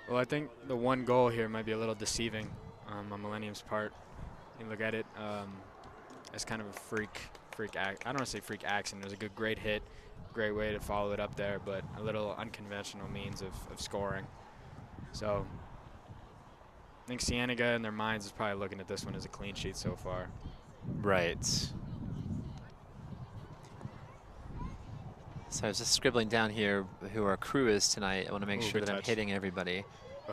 Well, I think the one goal here might be a little deceiving on Millennium's part. You look at it as kind of a freak act. I don't want to say freak accident. It was a great hit, great way to follow it up there, but a little unconventional means of scoring. So I think Cienega in their minds is probably looking at this one as a clean sheet so far. Right. So I was just scribbling down here who our crew is tonight. I want to make sure that I'm hitting everybody.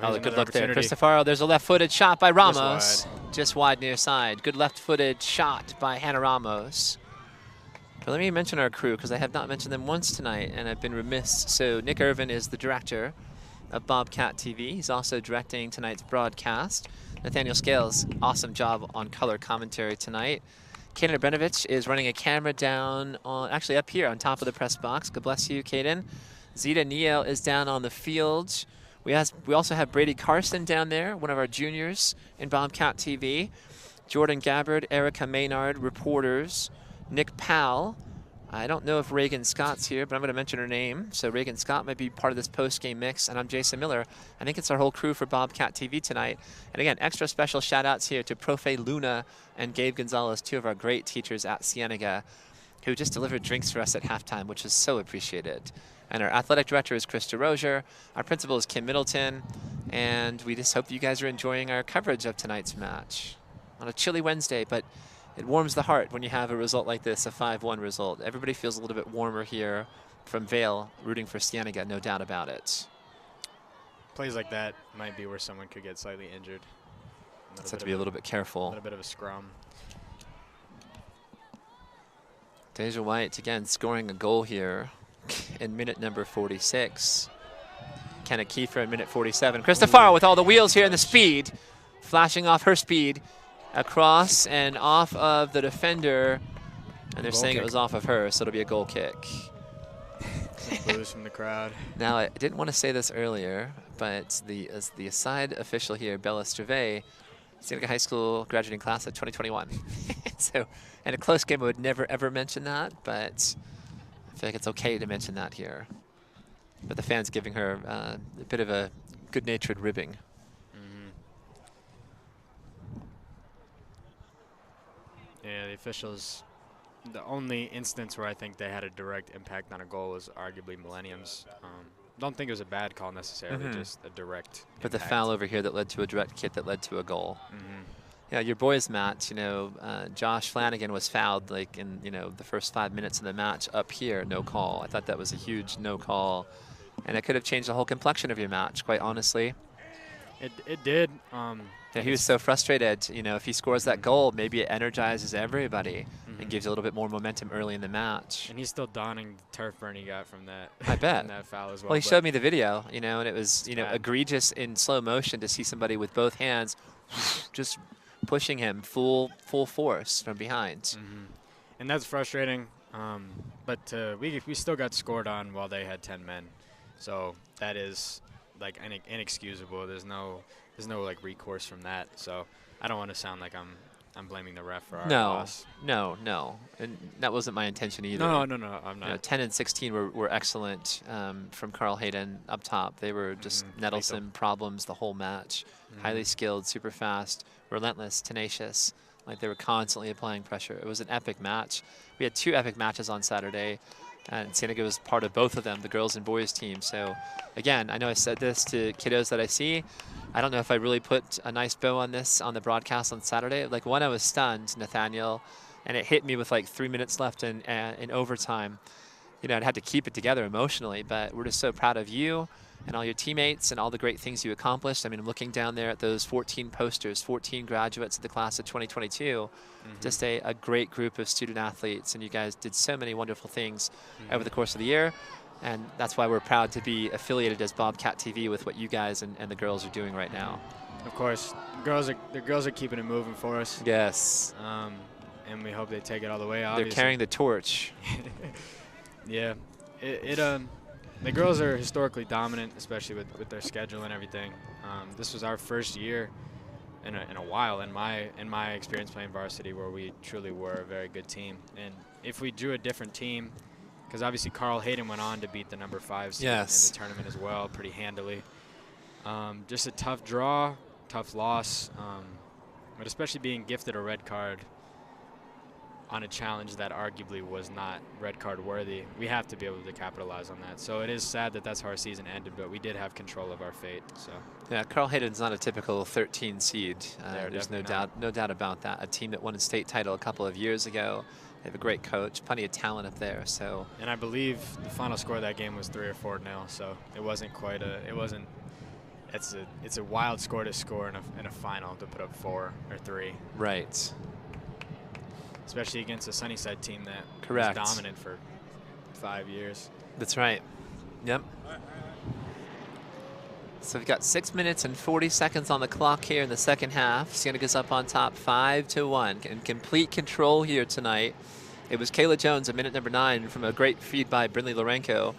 Oh, good look there. Cristofaro, there's a left-footed shot by Ramos. Just wide near side. Good left-footed shot by Hannah Ramos. But let me mention our crew because I have not mentioned them once tonight and I've been remiss. So Nick Irvin is the director of Bobcat TV. He's also directing tonight's broadcast. Nathaniel Scales, awesome job on color commentary tonight. Kaden Abranovich is running a camera down on, actually up here on top of the press box. God bless you, Kaden. Zita Niel is down on the field. We also have Brady Carson down there, one of our juniors in Bobcat TV. Jordan Gabbard, Erica Maynard, reporters. Nick Powell, I don't know if Reagan Scott's here, but I'm going to mention her name. So Reagan Scott might be part of this post-game mix, and I'm Jason Miller. I think it's our whole crew for Bobcat TV tonight. And again, extra special shout-outs here to Profe Luna and Gabe Gonzalez, 2 of our great teachers at Cienega, who just delivered drinks for us at halftime, which is so appreciated. And our athletic director is Krista Rozier. Our principal is Kim Middleton. And we just hope you guys are enjoying our coverage of tonight's match on a chilly Wednesday, but it warms the heart when you have a result like this, a 5-1 result. Everybody feels a little bit warmer here from Vail, rooting for Cienega, no doubt about it. Plays like that might be where someone could get slightly injured. Let's have to be a little bit careful. A little bit of a scrum. Deja White, again, scoring a goal here in minute number 46. Kenna Kiefer in minute 47. Cristofaro with all the wheels here and the speed, flashing off her speed across and off of the defender, and they're saying it was off of her, so it'll be a goal kick. Boos from the crowd. Now, I didn't want to say this earlier, but the aside official here, Bella Streve, Cienega High School graduating class of 2021. So, in a close game, I would never, ever mention that, but I feel like it's okay to mention that here. But the fans giving her a bit of a good-natured ribbing. Yeah, the officials, the only instance where I think they had a direct impact on a goal was arguably Millennium's. Don't think it was a bad call necessarily, just a direct But impact. the foul over here that led to a direct hit that led to a goal. Yeah, your boys' match, you know, Josh Flanagan was fouled like in, you know, the first 5 minutes of the match up here, no call. I thought that was a huge no call. And it could have changed the whole complexion of your match, quite honestly. It did. Yeah, he was so frustrated. You know, if he scores that goal, maybe it energizes everybody and gives you a little bit more momentum early in the match. And he's still donning the turf burn he got from that. I bet. From that foul as well. Well, he showed me the video, you know, and it was, you know, egregious in slow motion to see somebody with both hands just pushing him full force from behind. And that's frustrating. But we still got scored on while they had 10 men. So that is like inexcusable. There's no like recourse from that. So I don't want to sound like I'm blaming the ref for our loss. No, and that wasn't my intention either. No, I'm not. You know, 10 and 16 were excellent from Carl Hayden up top. They were just nettlesome problems the whole match. Highly skilled, super fast, relentless, tenacious. Like they were constantly applying pressure. It was an epic match. We had 2 epic matches on Saturday, and Cienega was part of both of them, the girls and boys team. So again, I know I said this to kiddos that I see. I don't know if I really put a nice bow on this on the broadcast on Saturday. Like, one, I was stunned, Nathaniel, and it hit me with like 3 minutes left in overtime. You know, I had to keep it together emotionally, but we're just so proud of you and all your teammates and all the great things you accomplished. I mean, I'm looking down there at those 14 posters, 14 graduates of the class of 2022. Just a great group of student athletes, and you guys did so many wonderful things over the course of the year. And that's why we're proud to be affiliated as Bobcat TV with what you guys and the girls are doing right now. Of course, the girls are keeping it moving for us. Yes. And we hope they take it all the way. Obviously. They're carrying the torch. Yeah. The girls are historically dominant, especially with their schedule and everything. This was our first year in a while in my experience playing varsity where we truly were a very good team. And if we drew a different team, because obviously Carl Hayden went on to beat the number 5 seed in the tournament as well, pretty handily. Just a tough draw, tough loss, but especially being gifted a red card on a challenge that arguably was not red card worthy. We have to be able to capitalize on that. So it is sad that that's how our season ended, but we did have control of our fate. So yeah, Carl Hayden's not a typical 13 seed. There's no doubt about that. A team that won a state title a couple of years ago. They have a great coach, plenty of talent up there. So, and I believe the final score of that game was 3 or 4-0. So it wasn't quite a. It wasn't. It's a wild score to score in a final to put up 4 or 3. Right. Especially against a Sunnyside team that was dominant for 5 years. That's right. Yep. So we've got 6 minutes and 40 seconds on the clock here in the second half. Cienega's up on top 5-1. In complete control here tonight. It was Kayla Jones at minute number 9 from a great feed by Brindley Lorenko.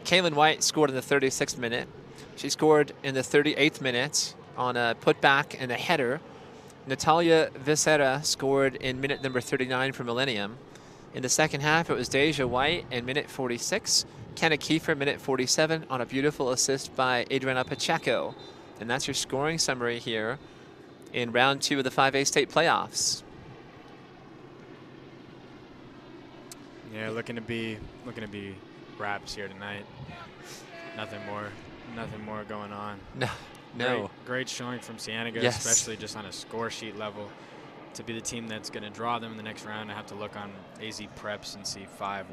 Kaylin White scored in the 36th minute. She scored in the 38th minute on a putback and a header. Natalia Visera scored in minute number 39 for Millennium. In the second half, it was Deja White in minute 46, Kenna Kiefer minute 47 on a beautiful assist by Adriana Pacheco. And that's your scoring summary here in round 2 of the 5A state playoffs. Yeah, looking to be wraps here tonight. Nothing more going on. No. Great showing from Cienega, Yes. especially just on a score sheet level. To be the team that's going to draw them in the next round, I have to look on AZ Preps and see 5-1.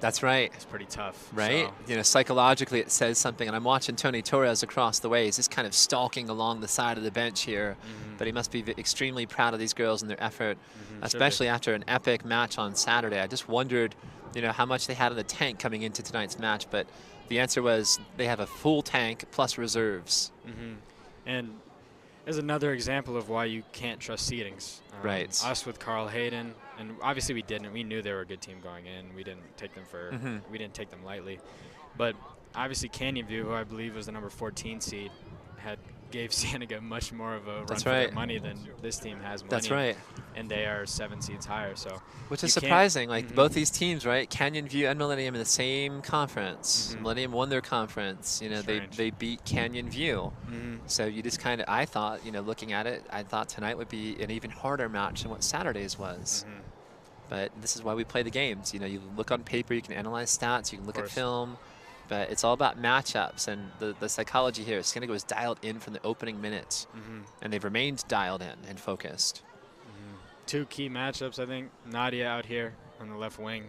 That's right. It's pretty tough. Right? So. You know, psychologically it says something. And I'm watching Tony Torres across the way. He's just kind of stalking along the side of the bench here. But he must be extremely proud of these girls and their effort, especially after an epic match on Saturday. I just wondered, you know, how much they had in the tank coming into tonight's match. But the answer was they have a full tank plus reserves. And is another example of why you can't trust seedings. Right. Us with Carl Hayden, and obviously we didn't. We knew they were a good team going in. We didn't take them we didn't take them lightly. But obviously Canyon View, who I believe was the number 14 seed, gave Cienega much more of a run for their money than this team has. That's right. And they are 7 seeds higher. So which is surprising. Like both these teams, right? Canyon View and Millennium in the same conference. Millennium won their conference. You know, they beat Canyon View. So you just kind of, I thought, you know, looking at it, I thought tonight would be an even harder match than what Saturday's was. But this is why we play the games. You know, you look on paper, you can analyze stats, you can look at film. But it's all about matchups, and the psychology here. Cienega was dialed in from the opening minutes, and they've remained dialed in and focused. 2 key matchups, I think. Nadia out here on the left wing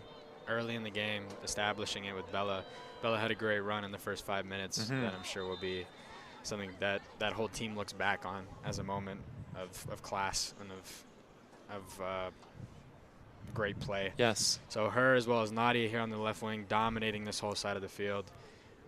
early in the game, establishing it with Bella. Bella had a great run in the first 5 minutes that I'm sure will be something that that whole team looks back on as a moment of class and of great play. Yes. So her as well as Nadia here on the left wing dominating this whole side of the field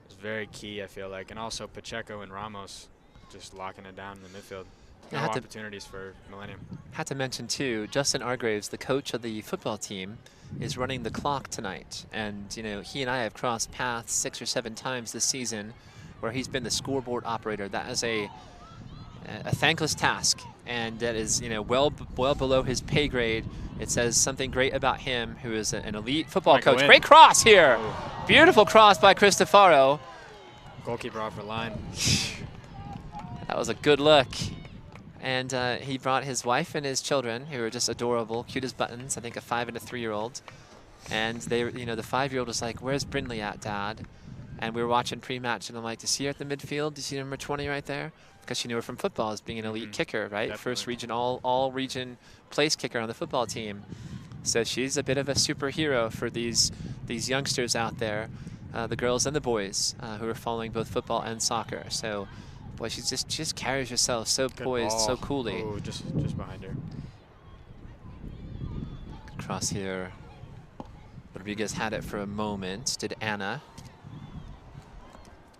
is very key, I feel like. And also Pacheco and Ramos just locking it down in the midfield. No opportunities for Millennium. Had to mention too, Justin Argraves, the coach of the football team, is running the clock tonight. And you know, he and I have crossed paths 6 or 7 times this season where he's been the scoreboard operator. That is a thankless task, and that is, you know, well below his pay grade. It says something great about him, who is an elite football coach. Great cross here. Beautiful cross by Cristofaro. Goalkeeper off her line. That was a good look. And he brought his wife and his children, who are just adorable, cute as buttons. I think a 5- and a 3-year-old. And they, you know, the 5-year-old was like, "Where's Brindley at, Dad?" And we were watching pre-match, and I'm like, "Do you see her at the midfield? Do you see number 20 right there?" Because she knew her from football as being an elite kicker, right? Definitely. First region, all region place kicker on the football team. So she's a bit of a superhero for these youngsters out there, the girls and the boys who are following both football and soccer. So, boy, she just carries herself so poised, so coolly. Ooh, just behind her. Cross here. Rodriguez had it for a moment. Did Anna.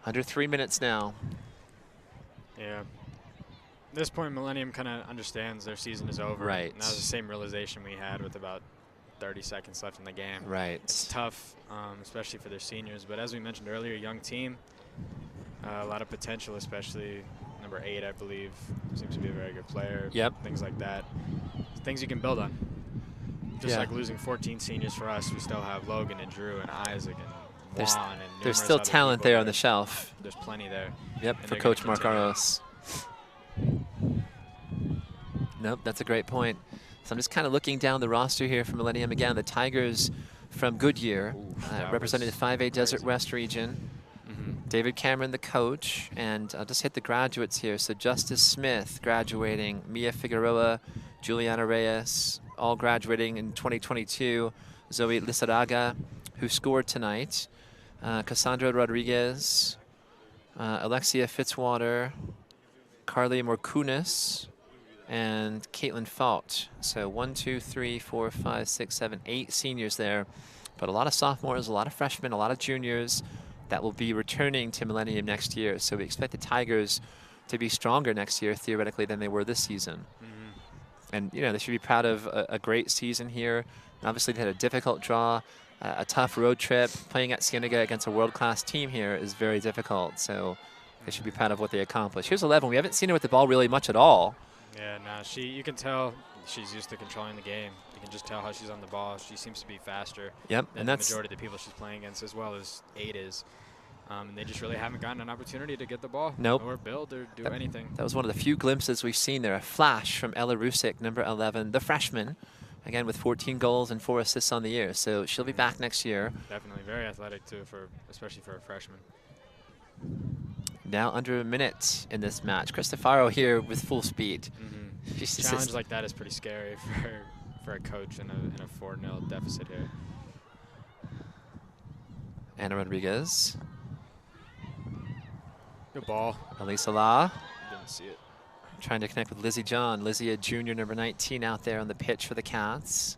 Under 3 minutes now. Yeah. At this point, Millennium kind of understands their season is over. Right. And that was the same realization we had with about 30 seconds left in the game. Right. It's tough, especially for their seniors. But as we mentioned earlier, young team, a lot of potential, especially number 8, I believe, seems to be a very good player. Yep. Things like that. Things you can build on. Just like losing 14 seniors for us, we still have Logan and Drew and Isaac and Juan and there's still talent there on the shelf. There's plenty there. Yep, for Coach Mark Aros. Nope, that's a great point. So I'm just kind of looking down the roster here for Millennium again. The Tigers from Goodyear, representing the 5A Desert West region. David Cameron, the coach, and I'll just hit the graduates here. So Justice Smith graduating, Mia Figueroa, Juliana Reyes, all graduating in 2022. Zoe Lizarraga, who scored tonight. Cassandra Rodriguez, Alexia Fitzwater, Carly Morkunis, and Caitlin Fault. So 1, 2, 3, 4, 5, 6, 7, 8 seniors there, but a lot of sophomores, a lot of freshmen, a lot of juniors that will be returning to Millennium next year. So we expect the Tigers to be stronger next year, theoretically, than they were this season. And, you know, they should be proud of a great season here. Obviously, they had a difficult draw, a tough road trip. Playing at Cienega against a world-class team here is very difficult. So they should be proud of what they accomplished. Here's 11. We haven't seen her with the ball really much at all. Yeah, no, you can tell she's used to controlling the game. The can just tell how she's on the ball. She seems to be faster Yep, than and the that's majority of the people she's playing against, as well as 8 is. And they just really haven't gotten an opportunity to get the ball. Nope. Or build or do anything. That was one of the few glimpses we've seen there. A flash from Ella Rusick, number 11, the freshman, again with 14 goals and 4 assists on the year. So she'll be back next year. Definitely very athletic too, especially for a freshman. Now under a minute in this match. Cristofaro here with full speed. Challenge like that is pretty scary for a coach in a 4-0 deficit here. Anna Rodriguez. Good ball. Elisa La. Didn't see it. Trying to connect with Lizzie John. Lizzie, a junior, number 19 out there on the pitch for the Cats.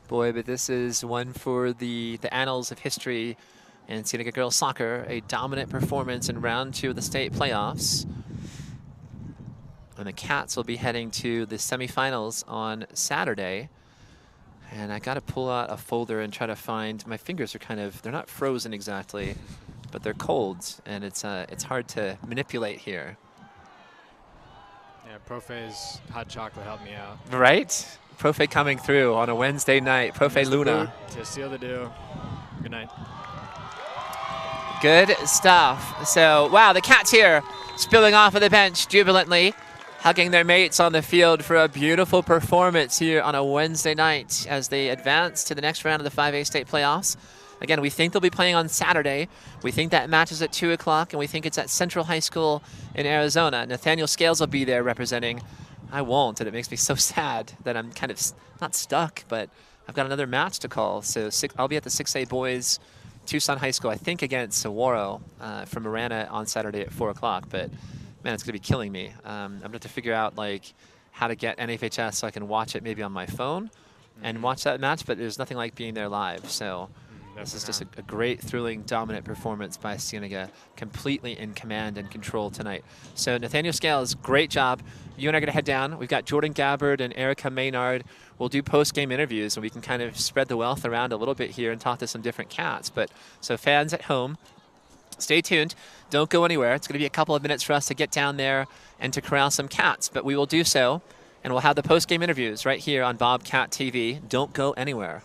Boy, but this is one for the annals of history in Cienega girls soccer. A dominant performance in round 2 of the state playoffs. And the Cats will be heading to the semifinals on Saturday. And I got to pull out a folder and try to find, my fingers are they're not frozen exactly, but they're cold, and it's hard to manipulate here. Yeah, Profe's hot chocolate helped me out. Right? Profe coming through on a Wednesday night. Profe Luna. To seal the deal. Good night. Good stuff. So, wow, the Cats here spilling off of the bench jubilantly, hugging their mates on the field for a beautiful performance here on a Wednesday night as they advance to the next round of the 5A state playoffs. Again, we think they'll be playing on Saturday. We think that match is at 2 o'clock, and we think it's at Central High School in Arizona. Nathaniel Scales will be there representing. I won't, and it makes me so sad that I'm kind of not stuck, but I've got another match to call. So I'll be at the 6A boys, Tucson High School, I think against Saguaro from Marana on Saturday at 4 o'clock. But man, it's going to be killing me. I'm going to have to figure out how to get NFHS so I can watch it maybe on my phone and watch that match, but there's nothing like being there live. So this is just a great, thrilling, dominant performance by Cienega, completely in command and control tonight. So Nathaniel Scales, great job. You and I are going to head down. We've got Jordan Gabbard and Erica Maynard. We'll do post-game interviews, and we can kind of spread the wealth around a little bit here and talk to some different Cats. But so fans at home, stay tuned. Don't go anywhere. It's going to be a couple of minutes for us to get down there and to corral some Cats, but we will do so, and we'll have the post-game interviews right here on Bobcat TV. Don't go anywhere.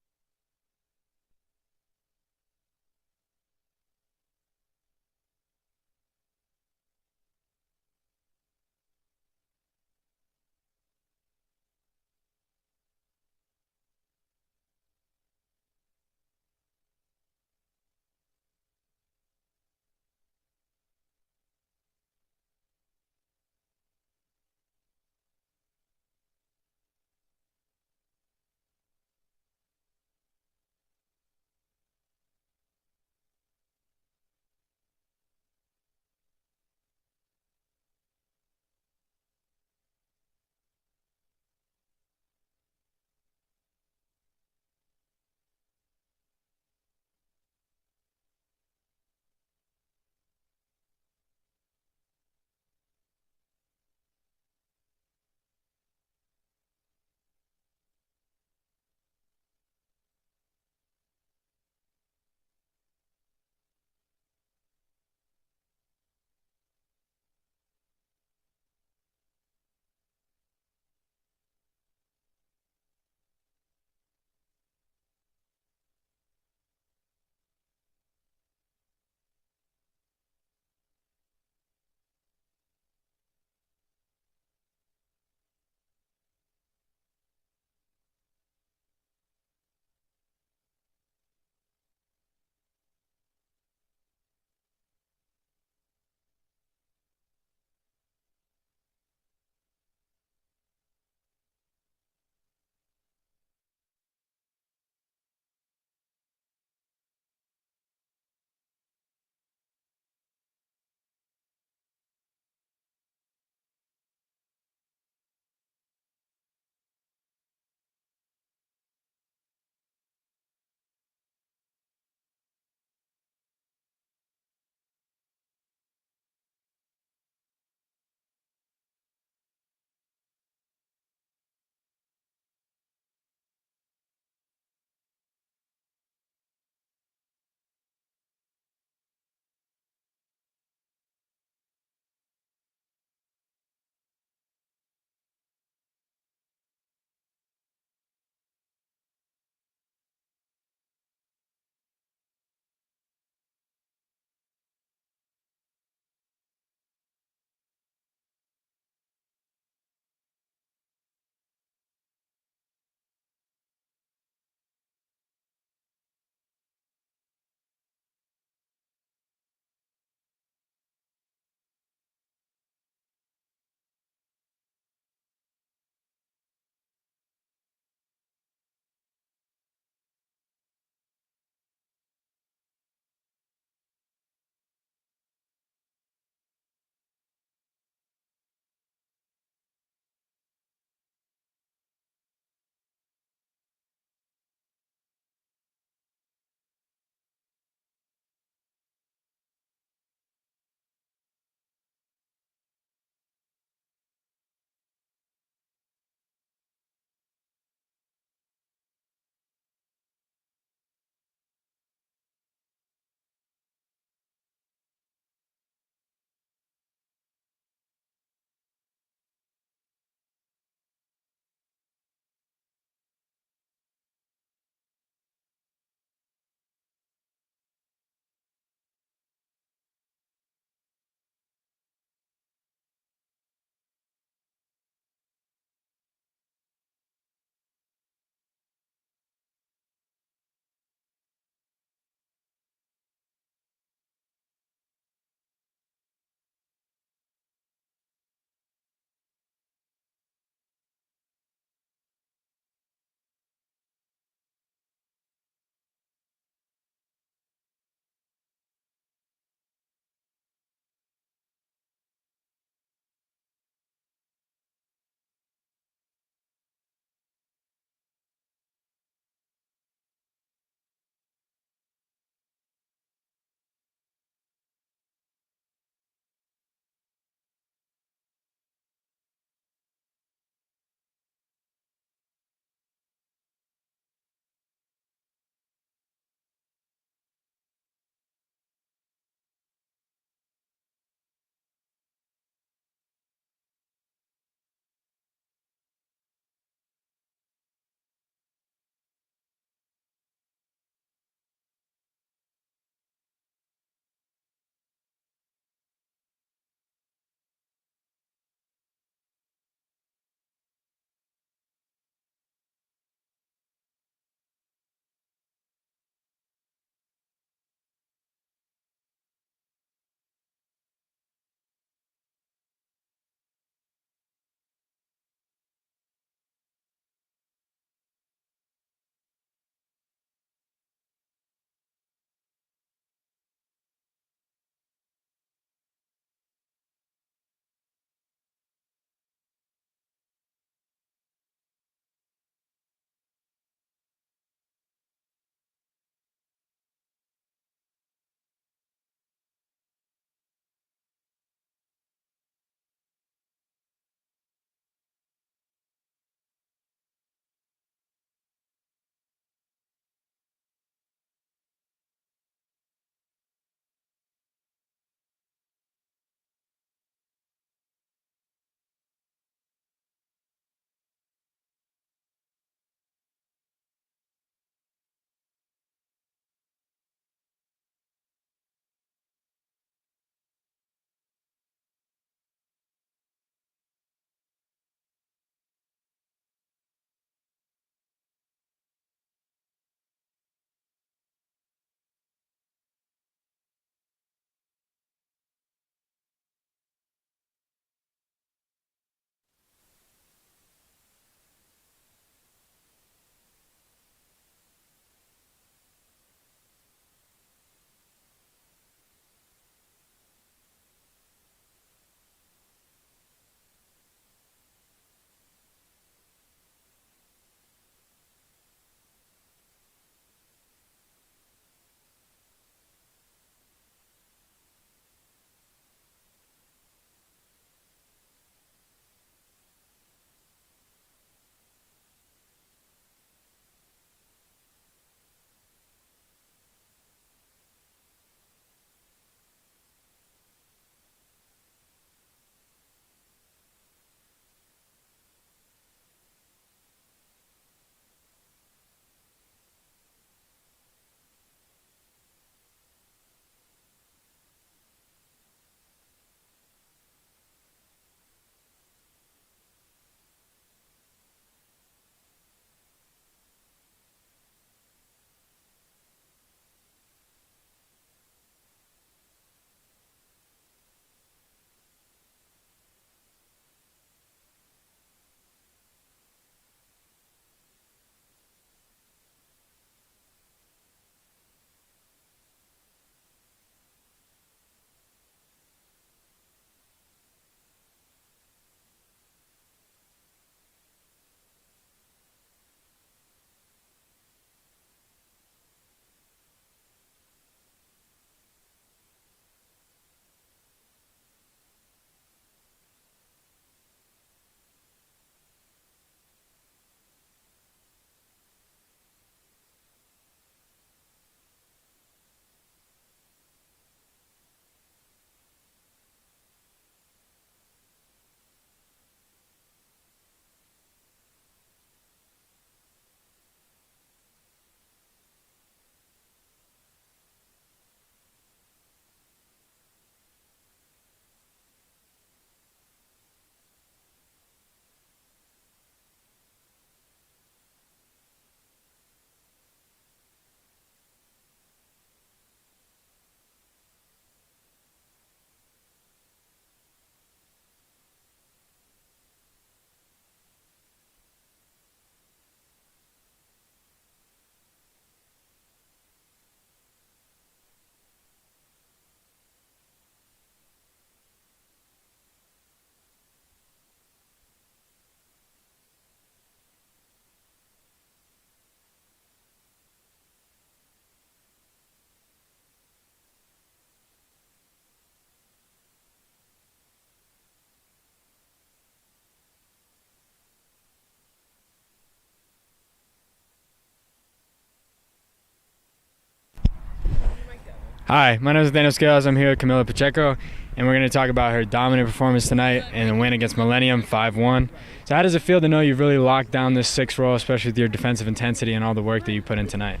Hi, my name is Daniel Scales. I'm here with Camila Pacheco, and we're going to talk about her dominant performance tonight in the win against Millennium 5-1. So how does it feel to know you've really locked down this sixth role, especially with your defensive intensity and all the work that you put in tonight?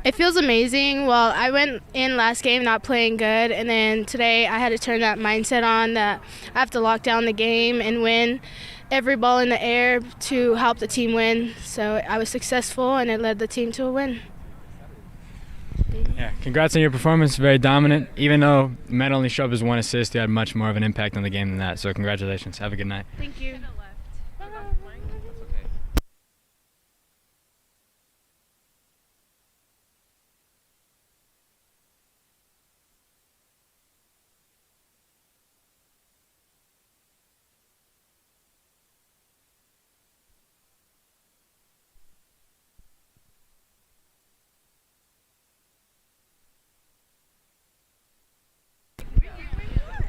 It feels amazing. Well, I went in last game not playing good, and then today I had to turn that mindset on that I have to lock down the game and win every ball in the air to help the team win. So I was successful, and it led the team to a win. Yeah, congrats on your performance. Very dominant. Even though Met only showed up as 1 assist, you had much more of an impact on the game than that. So congratulations. Have a good night. Thank you.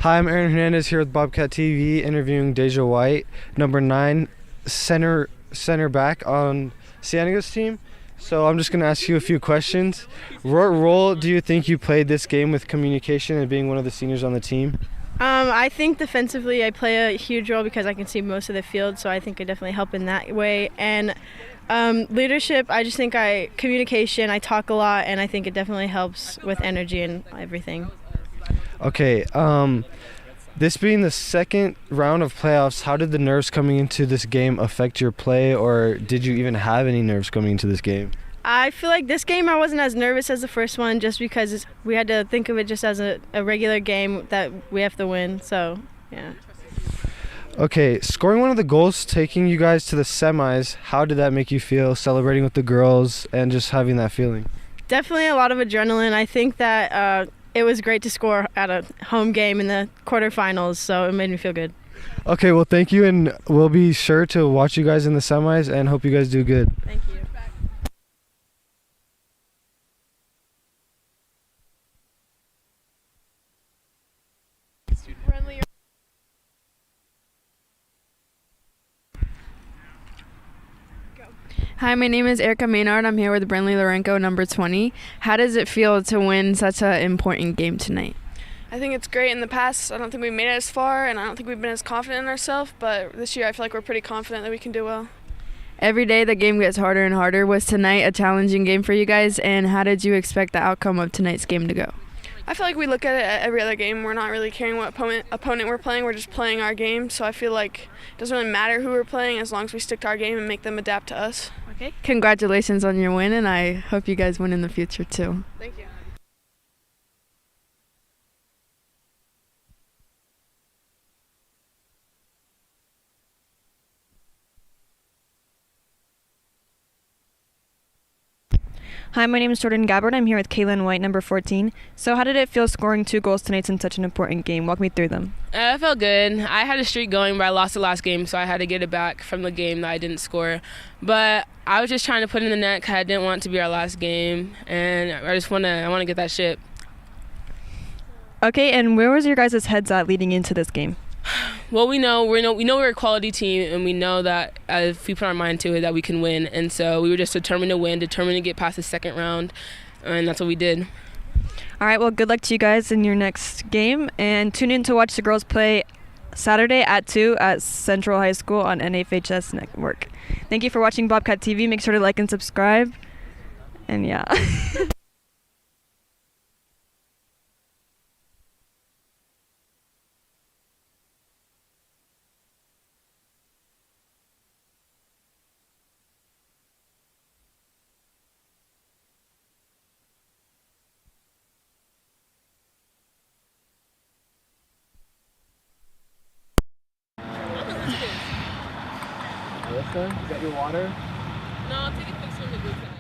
Hi, I'm Aaron Hernandez here with Bobcat TV interviewing Deja White, number 9 center back on Cienega's team. So I'm just going to ask you a few questions. What role do you think you played this game with communication and being one of the seniors on the team? I think defensively I play a huge role because I can see most of the field, so I think I definitely help in that way. And leadership, I just think communication, I talk a lot, and I think it definitely helps with energy and everything. Okay, this being the second round of playoffs, how did the nerves coming into this game affect your play, or did you even have any nerves coming into this game? I feel like this game I wasn't as nervous as the first one just because we had to think of it just as a regular game that we have to win, so yeah. Okay, scoring one of the goals, taking you guys to the semis, how did that make you feel, celebrating with the girls and just having that feeling? Definitely a lot of adrenaline. I think that it was great to score at a home game in the quarterfinals, so it made me feel good. Okay, well, thank you, and we'll be sure to watch you guys in the semis and hope you guys do good. Thank you. Hi, my name is Erica Maynard. I'm here with Brinley Lorenko, number 20. How does it feel to win such an important game tonight? I think it's great. In the past, I don't think we've made it as far, and I don't think we've been as confident in ourselves, but this year I feel like we're pretty confident that we can do well. Every day the game gets harder and harder. Was tonight a challenging game for you guys, and how did you expect the outcome of tonight's game to go? I feel like we look at it at every other game. We're not really caring what opponent we're playing. We're just playing our game, so I feel like it doesn't really matter who we're playing as long as we stick to our game and make them adapt to us. Okay. Congratulations on your win, and I hope you guys win in the future too. Thank you. Hi, my name is Jordan Gabbard. I'm here with Kayla White, number 14. So how did it feel scoring 2 goals tonight in such an important game? Walk me through them. It felt good. I had a streak going, but I lost the last game, so I had to get it back from the game that I didn't score. But I was just trying to put it in the net because I didn't want it to be our last game, and I want to get that shit. Okay, and where was your guys' heads at leading into this game? Well, we know we're a quality team, and we know that if we put our mind to it, that we can win. And so we were just determined to win, determined to get past the second round, and that's what we did. All right, well, good luck to you guys in your next game, and tune in to watch the girls play Saturday at 2 at Central High School on NFHS Network. Thank you for watching Bobcat TV. Make sure to like and subscribe, and yeah. You got your water? No, I'll take a picture of the group.